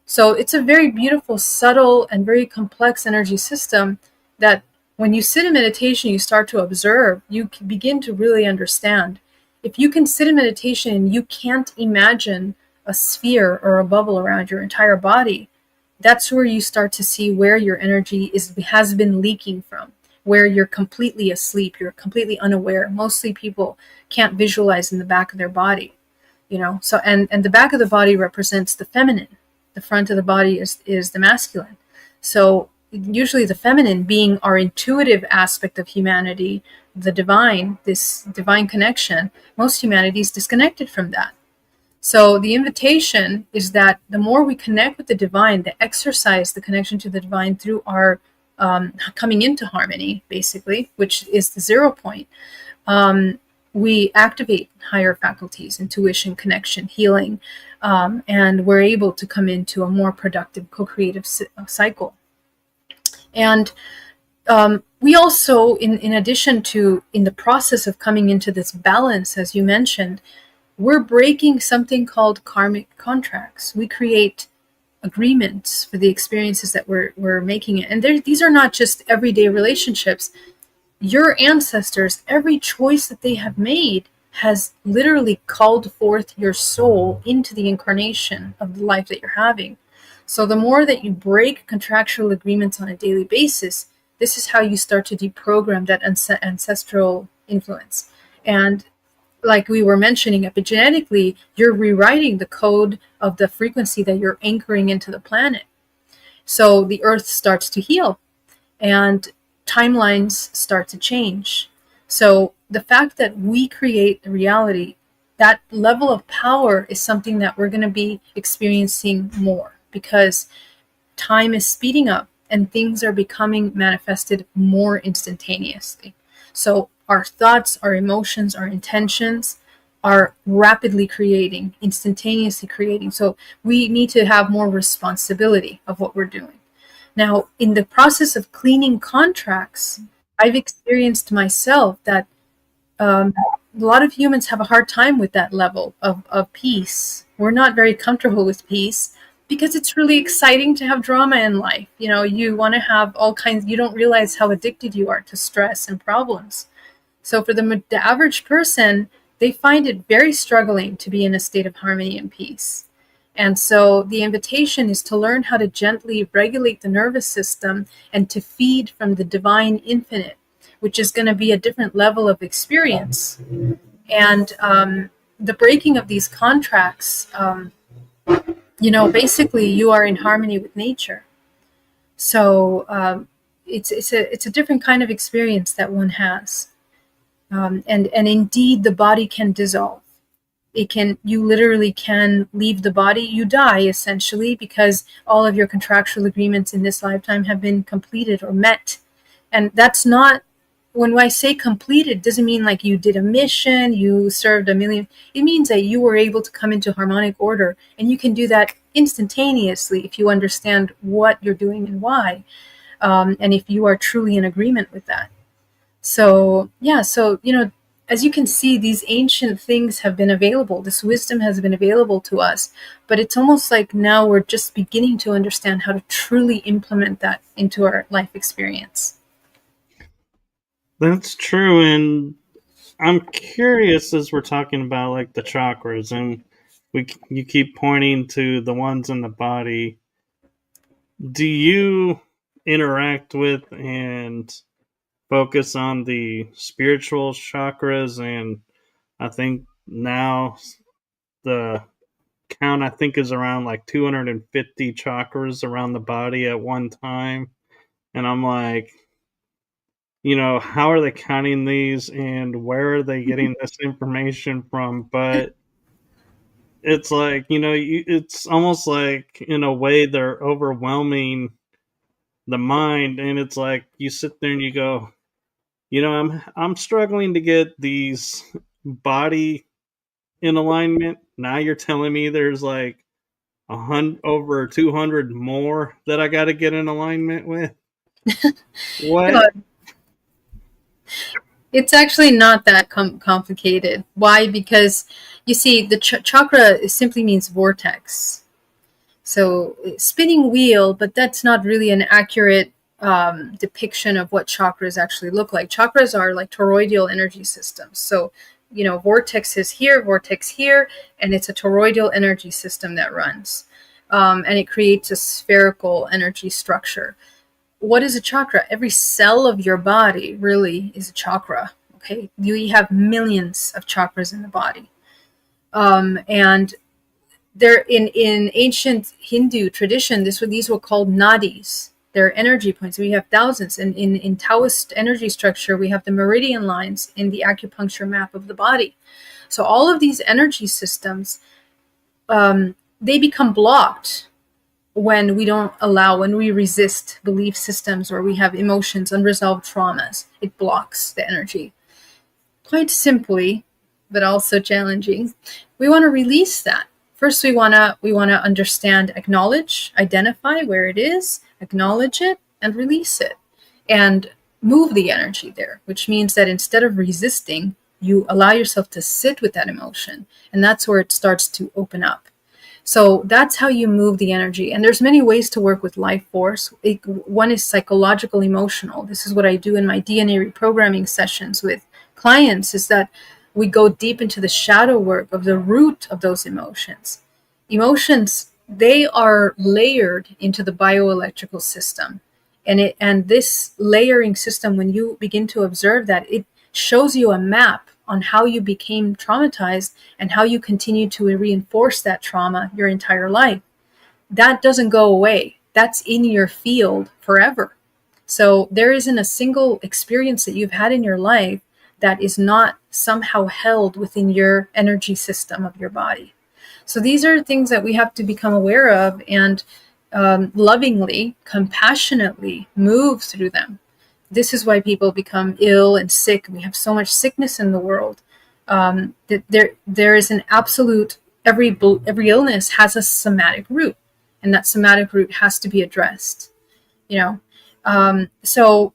Speaker 2: So it's a very beautiful, subtle, and very complex energy system that when you sit in meditation, you start to observe, you begin to really understand. If you can sit in meditation and you can't imagine a sphere or a bubble around your entire body, that's where you start to see where your energy has been leaking from, where you're completely asleep, you're completely unaware. Mostly people can't visualize in the back of their body, So and the back of the body represents the feminine. The front of the body is the masculine. So usually the feminine being our intuitive aspect of humanity, the divine, this divine connection, most humanity is disconnected from that. So the invitation is that the more we connect with the divine, the exercise, the connection to the divine through our coming into harmony, basically, which is the 0 point, we activate higher faculties, intuition, connection, healing, and we're able to come into a more productive co-creative cycle. And we also, in addition to, in the process of coming into this balance, as you mentioned, we're breaking something called karmic contracts. We create agreements for the experiences that we're making. And these are not just everyday relationships. Your ancestors, every choice that they have made has literally called forth your soul into the incarnation of the life that you're having. So the more that you break contractual agreements on a daily basis, this is how you start to deprogram that ancestral influence. And like we were mentioning, epigenetically, you're rewriting the code of the frequency that you're anchoring into the planet. So the earth starts to heal and timelines start to change. So the fact that we create the reality, that level of power is something that we're going to be experiencing more, because time is speeding up and things are becoming manifested more instantaneously. So our thoughts, our emotions, our intentions are rapidly creating, instantaneously creating. So we need to have more responsibility of what we're doing. Now, in the process of cleaning contracts, I've experienced myself that a lot of humans have a hard time with that level of peace. We're not very comfortable with peace because it's really exciting to have drama in life. You want to have all kinds, you don't realize how addicted you are to stress and problems. So for the average person, they find it very struggling to be in a state of harmony and peace. And so the invitation is to learn how to gently regulate the nervous system and to feed from the divine infinite, which is going to be a different level of experience. And the breaking of these contracts, basically you are in harmony with nature. So it's a different kind of experience that one has. And indeed, the body can dissolve. You literally can leave the body. You die essentially because all of your contractual agreements in this lifetime have been completed or met. And that's not, when I say completed, doesn't mean like you did a mission, you served a million. It means that you were able to come into harmonic order, and you can do that instantaneously if you understand what you're doing and why, and if you are truly in agreement with that. So yeah, as you can see, these ancient things have been available. This wisdom has been available to us, but it's almost like now we're just beginning to understand how to truly implement that into our life experience.
Speaker 1: That's true, and I'm curious as we're talking about like the chakras, and you keep pointing to the ones in the body. Do you interact with and focus on the spiritual chakras? And I think now the count I think is around like 250 chakras around the body at one time, and I'm like, how are they counting these and where are they getting this information from? But it's like, it's almost like in a way they're overwhelming the mind, and it's like you sit there and you go, I'm struggling to get these body in alignment. Now you're telling me there's like over 200 more that I got to get in alignment with. What?
Speaker 2: It's actually not that complicated. Why? Because you see, the chakra simply means vortex. So spinning wheel, but that's not really an accurate depiction of what chakras actually look like. Chakras are like toroidal energy systems. So, vortex is here, vortex here, and it's a toroidal energy system that runs. And it creates a spherical energy structure. What is a chakra? Every cell of your body really is a chakra. Okay, you have millions of chakras in the body, and they're in ancient Hindu tradition. These were called nadis. They're energy points. We have thousands, and in Taoist energy structure, we have the meridian lines in the acupuncture map of the body. So all of these energy systems, they become blocked when we resist belief systems or we have emotions, unresolved traumas. It blocks the energy. Quite simply, but also challenging, we want to release that. First, we want to understand, acknowledge, identify where it is, acknowledge it, and release it, and move the energy there, which means that instead of resisting, you allow yourself to sit with that emotion, and that's where it starts to open up. So that's how you move the energy. And there's many ways to work with life force. One is psychological, emotional. This is what I do in my DNA reprogramming sessions with clients, is that we go deep into the shadow work of the root of those emotions. Emotions, they are layered into the bioelectrical system. And this layering system, when you begin to observe that, it shows you a map on how you became traumatized and how you continue to reinforce that trauma your entire life. That doesn't go away. That's in your field forever. So there isn't a single experience that you've had in your life that is not somehow held within your energy system of your body. So these are things that we have to become aware of and lovingly, compassionately move through them. This is why people become ill and sick. We have so much sickness in the world. That there is an absolute, every illness has a somatic root, and that somatic root has to be addressed. So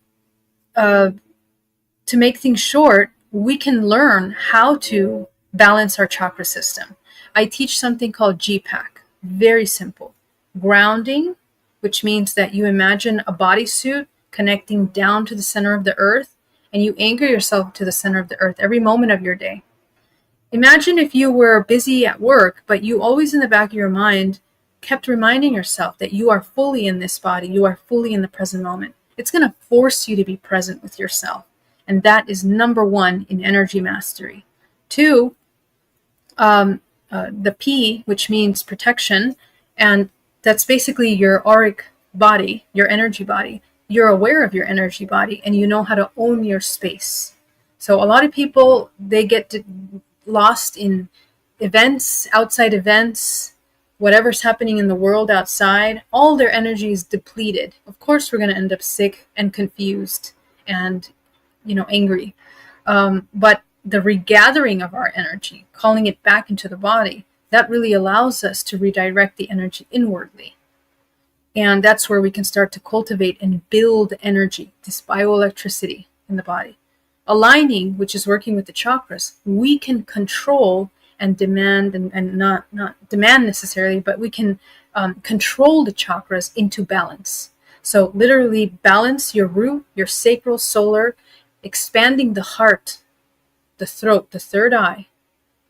Speaker 2: to make things short, we can learn how to balance our chakra system. I teach something called GPAC. Very simple. Grounding, which means that you imagine a bodysuit connecting down to the center of the earth, and you anchor yourself to the center of the earth every moment of your day. Imagine if you were busy at work, but you always in the back of your mind kept reminding yourself that you are fully in this body, you are fully in the present moment. It's going to force you to be present with yourself. And that is number one in energy mastery. Two, the P, which means protection, and that's basically your auric body, your energy body. You're aware of your energy body and you know how to own your space. So a lot of people, they get lost in events, outside events, whatever's happening in the world outside. All their energy is depleted. Of course, we're going to end up sick and confused and, angry. But the regathering of our energy, calling it back into the body, that really allows us to redirect the energy inwardly. And that's where we can start to cultivate and build energy, this bioelectricity in the body. Aligning, which is working with the chakras, we can control and demand, and not demand necessarily, but we can control the chakras into balance. So literally balance your root, your sacral, solar, expanding the heart, the throat, the third eye,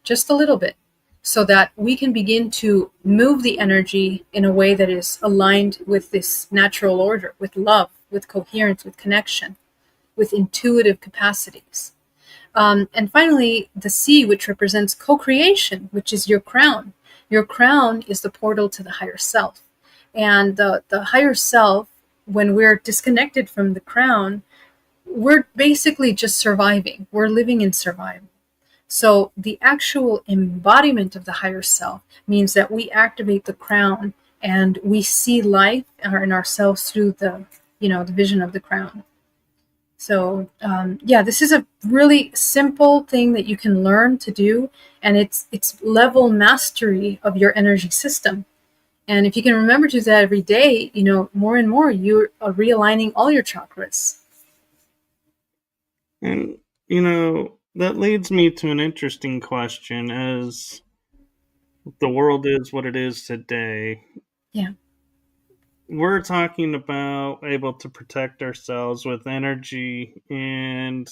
Speaker 2: just a little bit, so that we can begin to move the energy in a way that is aligned with this natural order, with love, with coherence, with connection, with intuitive capacities. And finally, the C, which represents co-creation, which is your crown. Your crown is the portal to the higher self. And the higher self, when we're disconnected from the crown, we're basically just surviving. We're living in survival. So the actual embodiment of the higher self means that we activate the crown and we see life and ourselves through the vision of the crown. So this is a really simple thing that you can learn to do, and it's level mastery of your energy system. And if you can remember to do that every day, more and more you are realigning all your chakras.
Speaker 1: And, that leads me to an interesting question. As the world is what it is today,
Speaker 2: Yeah.
Speaker 1: we're talking about able to protect ourselves with energy and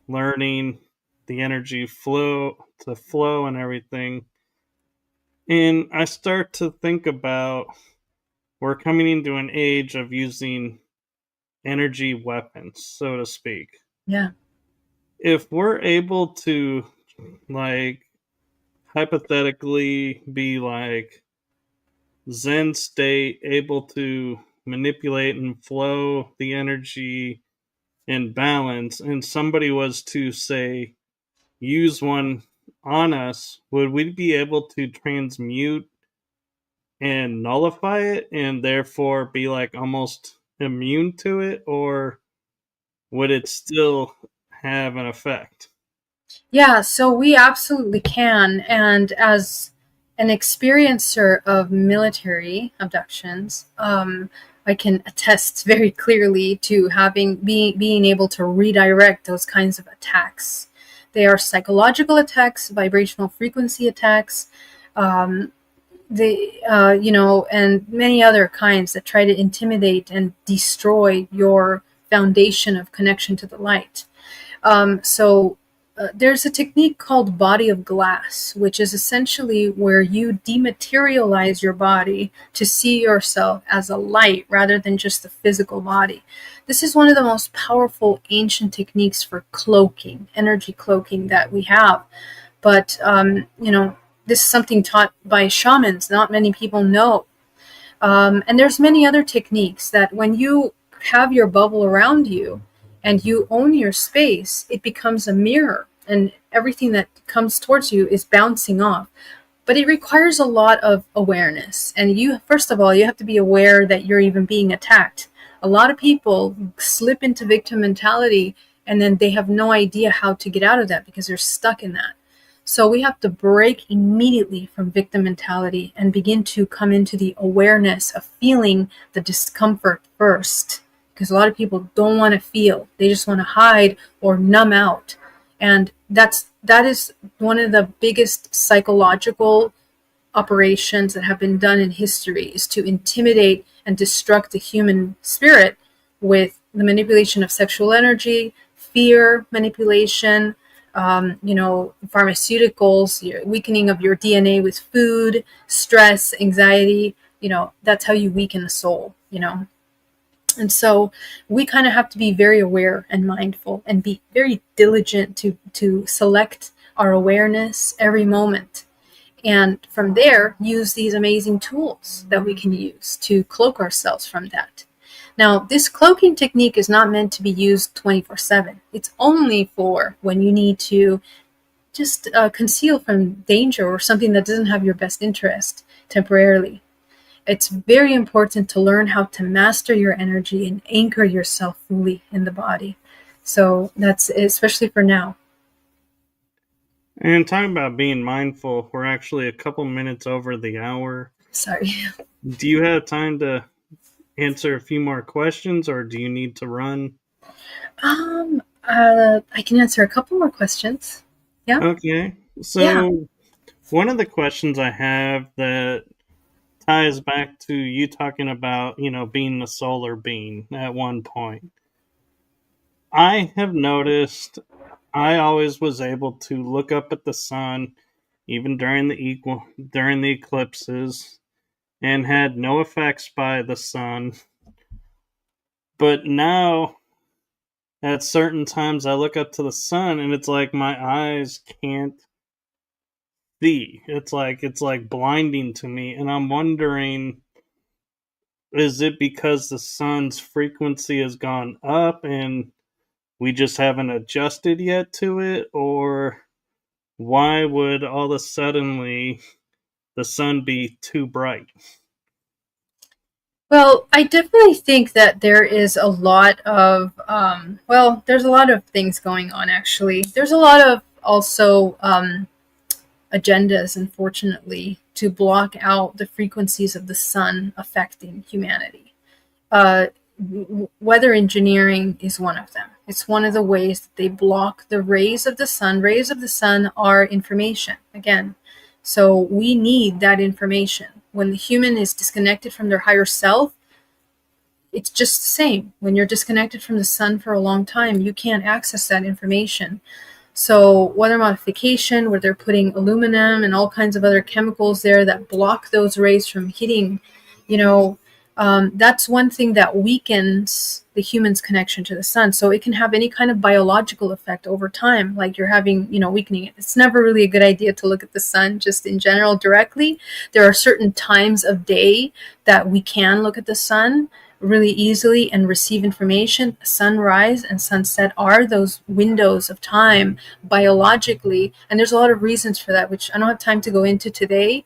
Speaker 1: learning the energy flow and everything. And I start to think about we're coming into an age of using energy weapons, so to speak.
Speaker 2: Yeah.
Speaker 1: If we're able to, like, hypothetically be like Zen state, able to manipulate and flow the energy in balance, and somebody was to say use one on us, would we be able to transmute and nullify it and therefore be like almost immune to it, or would it still have an effect?
Speaker 2: Yeah, so we absolutely can. And as an experiencer of military abductions, I can attest very clearly to being able to redirect those kinds of attacks. They are psychological attacks, vibrational frequency attacks, and many other kinds that try to intimidate and destroy your foundation of connection to the light. There's a technique called body of glass, which is essentially where you dematerialize your body to see yourself as a light rather than just the physical body. This is one of the most powerful ancient techniques for cloaking, energy cloaking that we have. But, this is something taught by shamans. Not many people know. And there's many other techniques that when you have your bubble around you, and you own your space, it becomes a mirror and everything that comes towards you is bouncing off. But it requires a lot of awareness. And first of all, you have to be aware that you're even being attacked. A lot of people slip into victim mentality and then they have no idea how to get out of that because they're stuck in that. So we have to break immediately from victim mentality and begin to come into the awareness of feeling the discomfort first. Because a lot of people don't want to feel. They just want to hide or numb out. And that is one of the biggest psychological operations that have been done in history, is to intimidate and destruct the human spirit with the manipulation of sexual energy, fear, manipulation, pharmaceuticals, your weakening of your DNA with food, stress, anxiety. That's how you weaken a soul. And so we kind of have to be very aware and mindful and be very diligent to select our awareness every moment. And from there, use these amazing tools that we can use to cloak ourselves from that. Now, this cloaking technique is not meant to be used 24/7. It's only for when you need to just conceal from danger or something that doesn't have your best interest temporarily. It's very important to learn how to master your energy and anchor yourself fully in the body. So that's especially for now.
Speaker 1: And talking about being mindful, we're actually a couple minutes over the hour.
Speaker 2: Sorry.
Speaker 1: Do you have time to answer a few more questions, or do you need to run?
Speaker 2: I can answer a couple more questions. Yeah.
Speaker 1: Okay.
Speaker 2: Yeah.
Speaker 1: So, one of the questions I have that ties back to you talking about, being a solar being at one point. I have noticed I always was able to look up at the sun, even during the eclipses, and had no effects by the sun. But now, at certain times, I look up to the sun, and it's like my eyes can't see. It's like blinding to me, and I'm wondering, is it because the sun's frequency has gone up and we just haven't adjusted yet to it, or why would all of a suddenly the sun be too bright?
Speaker 2: Well, I definitely think that there is a lot of, there's a lot of things going on actually. There's a lot of also agendas, unfortunately, to block out the frequencies of the sun affecting humanity. Uh, Weather engineering is one of them. It's one of the ways that they block the rays of the sun. Rays of the sun are information, again. So we need that information. When the human is disconnected from their higher self, it's just the same. When you're disconnected from the sun for a long time, you can't access that information. So weather modification, where they're putting aluminum and all kinds of other chemicals there that block those rays from hitting, you know, that's one thing that weakens the human's connection to the sun. So it can have any kind of biological effect over time, like you're having, weakening it. It's never really a good idea to look at the sun just in general directly. There are certain times of day that we can look at the sun really easily and receive information. Sunrise and sunset are those windows of time biologically, and there's a lot of reasons for that, which I don't have time to go into today.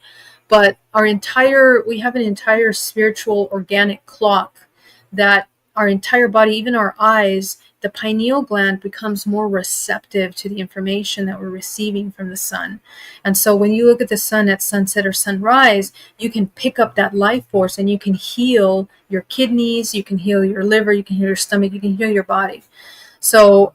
Speaker 2: But we have an entire spiritual organic clock that our entire body, even our eyes, the pineal gland becomes more receptive to the information that we're receiving from the sun. And so when you look at the sun at sunset or sunrise, you can pick up that life force and you can heal your kidneys, you can heal your liver, you can heal your stomach, you can heal your body. So,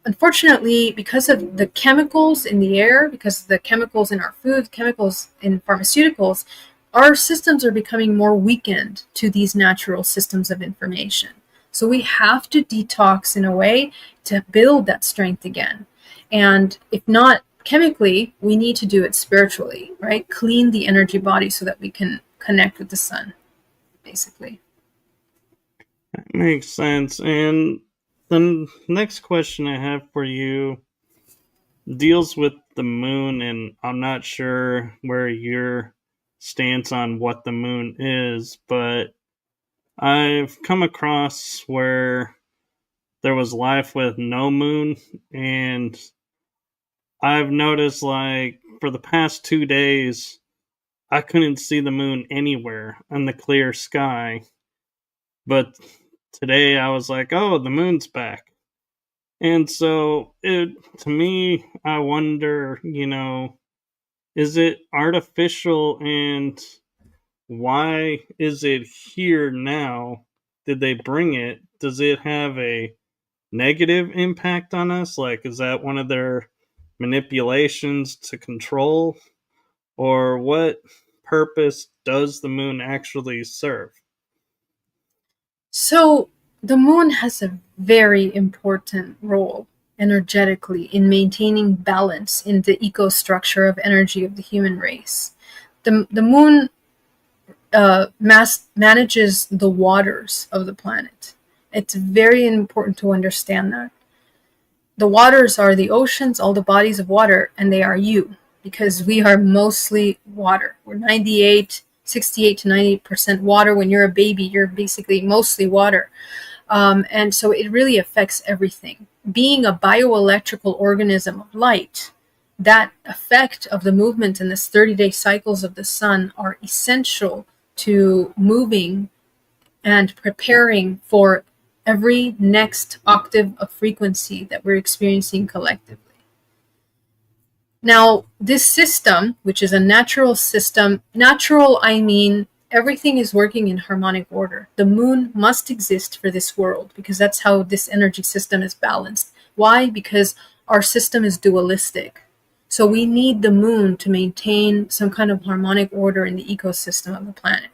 Speaker 2: unfortunately, because of the chemicals in the air, because of the chemicals in our food, chemicals in pharmaceuticals, our systems are becoming more weakened to these natural systems of information. So we have to detox in a way to build that strength again. And if not chemically, we need to do it spiritually, right? Clean the energy body so that we can connect with the sun, basically.
Speaker 1: That makes sense. And the next question I have for you deals with the moon, and I'm not sure where your stance on what the moon is, but I've come across where there was life with no moon, and I've noticed like for the past 2 days, I couldn't see the moon anywhere in the clear sky. But today I was like, oh, the moon's back. And so to me, I wonder, is it artificial, and why is it here now? Did they bring it? Does it have a negative impact on us? Like, is that one of their manipulations to control? Or what purpose does the moon actually serve?
Speaker 2: So the moon has a very important role. energetically in maintaining balance in the ecostructure of energy of the human race. The moon manages the waters of the planet. It's very important to understand that. The waters are the oceans, all the bodies of water, and they are you, because we are mostly water. We're 68 to 90% water. When you're a baby, you're basically mostly water. And so it really affects everything. Being a bioelectrical organism of light, that effect of the movement in this 30-day cycles of the sun are essential to moving and preparing for every next octave of frequency that we're experiencing collectively. Now, this system, which is a natural system, natural, I mean, everything is working in harmonic order. The moon must exist for this world because that's how this energy system is balanced. Why? Because our system is dualistic. So we need the moon to maintain some kind of harmonic order in the ecosystem of the planet.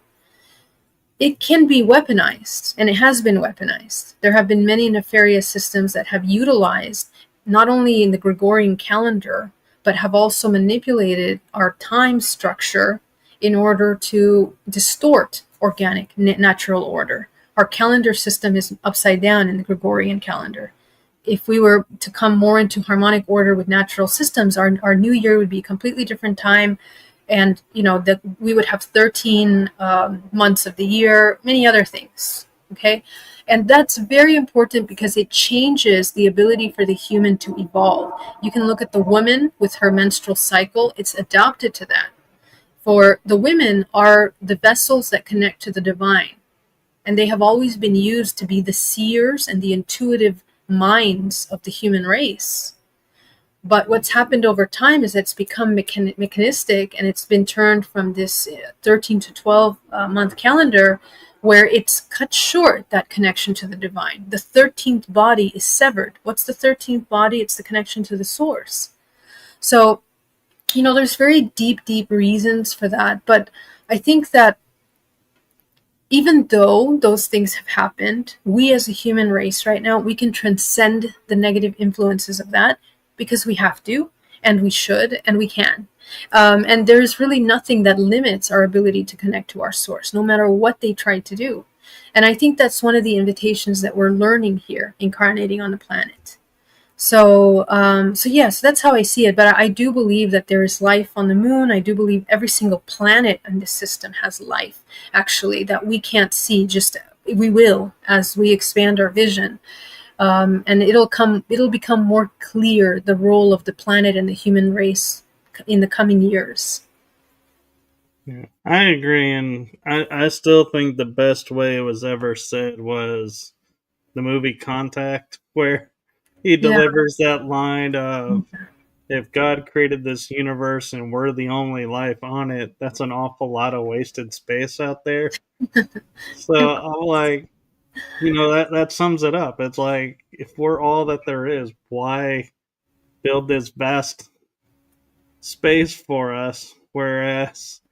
Speaker 2: It can be weaponized, and it has been weaponized. There have been many nefarious systems that have utilized, not only in the Gregorian calendar, but have also manipulated our time structure in order to distort organic natural order. Our calendar system is upside down in the Gregorian calendar. If we were to come more into harmonic order with natural systems, our new year would be a completely different time. And that we would have 13 months of the year, many other things. Okay, and that's very important because it changes the ability for the human to evolve. You can look at the woman with her menstrual cycle; it's adapted to that. For the women are the vessels that connect to the divine, and they have always been used to be the seers and the intuitive minds of the human race. But what's happened over time is it's become mechanistic, and it's been turned from this 13 to 12 month calendar where it's cut short that connection to the divine. The 13th body is severed. What's the 13th body? It's the connection to the source. So, there's very deep reasons for that. But I think that even though those things have happened, we as a human race right now, we can transcend the negative influences of that because we have to, and we should, and we can. And there's really nothing that limits our ability to connect to our source, no matter what they try to do. And I think that's one of the invitations that we're learning here, incarnating on the planet. So, yes, that's how I see it. But I do believe that there is life on the moon. I do believe every single planet in this system has life, actually, that we can't see. Just we will as we expand our vision, and it'll become more clear the role of the planet and the human race in the coming years.
Speaker 1: Yeah, I agree, and I still think the best way it was ever said was the movie Contact, where he
Speaker 2: Yeah,
Speaker 1: delivers that line of, if God created this universe and we're the only life on it, that's an awful lot of wasted space out there. So I'm like, that sums it up. It's like, if we're all that there is, why build this vast space for us? Whereas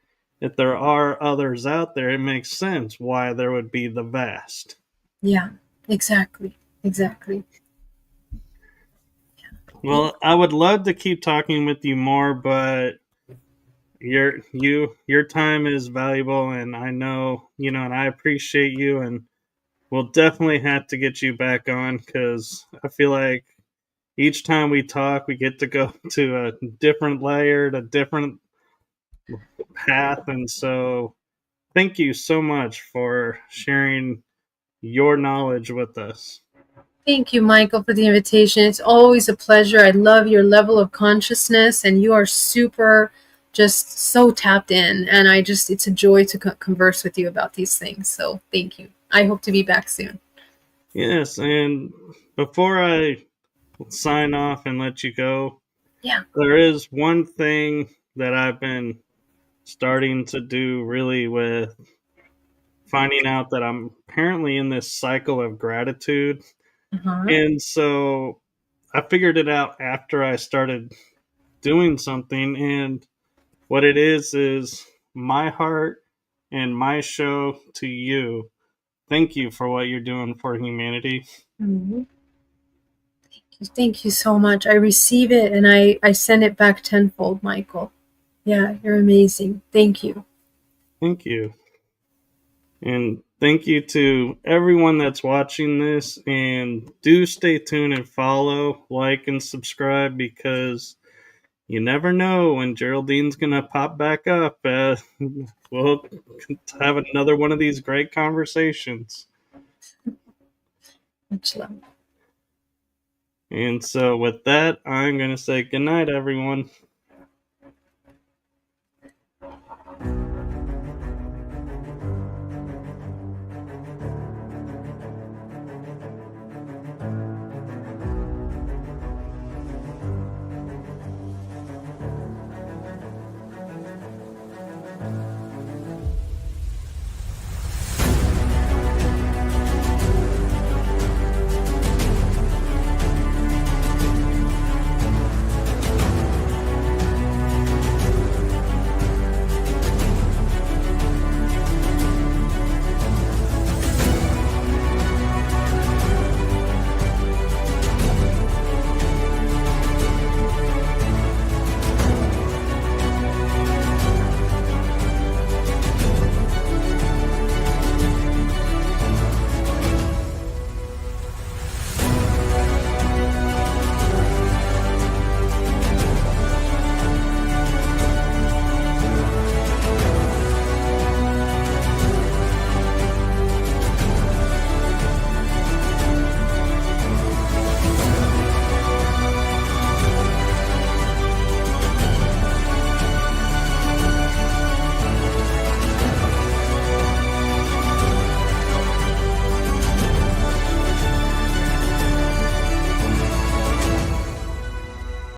Speaker 1: if there are others out there, it makes sense why there would be the vast.
Speaker 2: yeah, exactly.
Speaker 1: Well, I would love to keep talking with you more, but your time is valuable, and I know, and I appreciate you, and we'll definitely have to get you back on because I feel like each time we talk, we get to go to a different layer, a different path, and so thank you so much for sharing your knowledge with us.
Speaker 2: Thank you, Michael, for the invitation. It's always a pleasure. I love your level of consciousness, and you are super, just so tapped in. And it's a joy to converse with you about these things. So thank you. I hope to be back soon.
Speaker 1: Yes, and before I sign off and let you go,
Speaker 2: Yeah.
Speaker 1: there is one thing that I've been starting to do really with finding out that I'm apparently in this cycle of gratitude.
Speaker 2: Uh-huh.
Speaker 1: And so I figured it out after I started doing something. And what it is my heart and my show to you. Thank you for what you're doing for humanity.
Speaker 2: Mhm. Thank you so much. I receive it and I send it back tenfold, Michael. Yeah, you're amazing. Thank you.
Speaker 1: Thank you. And thank you to everyone that's watching this. And do stay tuned and follow, like, and subscribe because you never know when Geraldine's going to pop back up. We'll have another one of these great conversations.
Speaker 2: Much love.
Speaker 1: And so, with that, I'm going to say goodnight, everyone.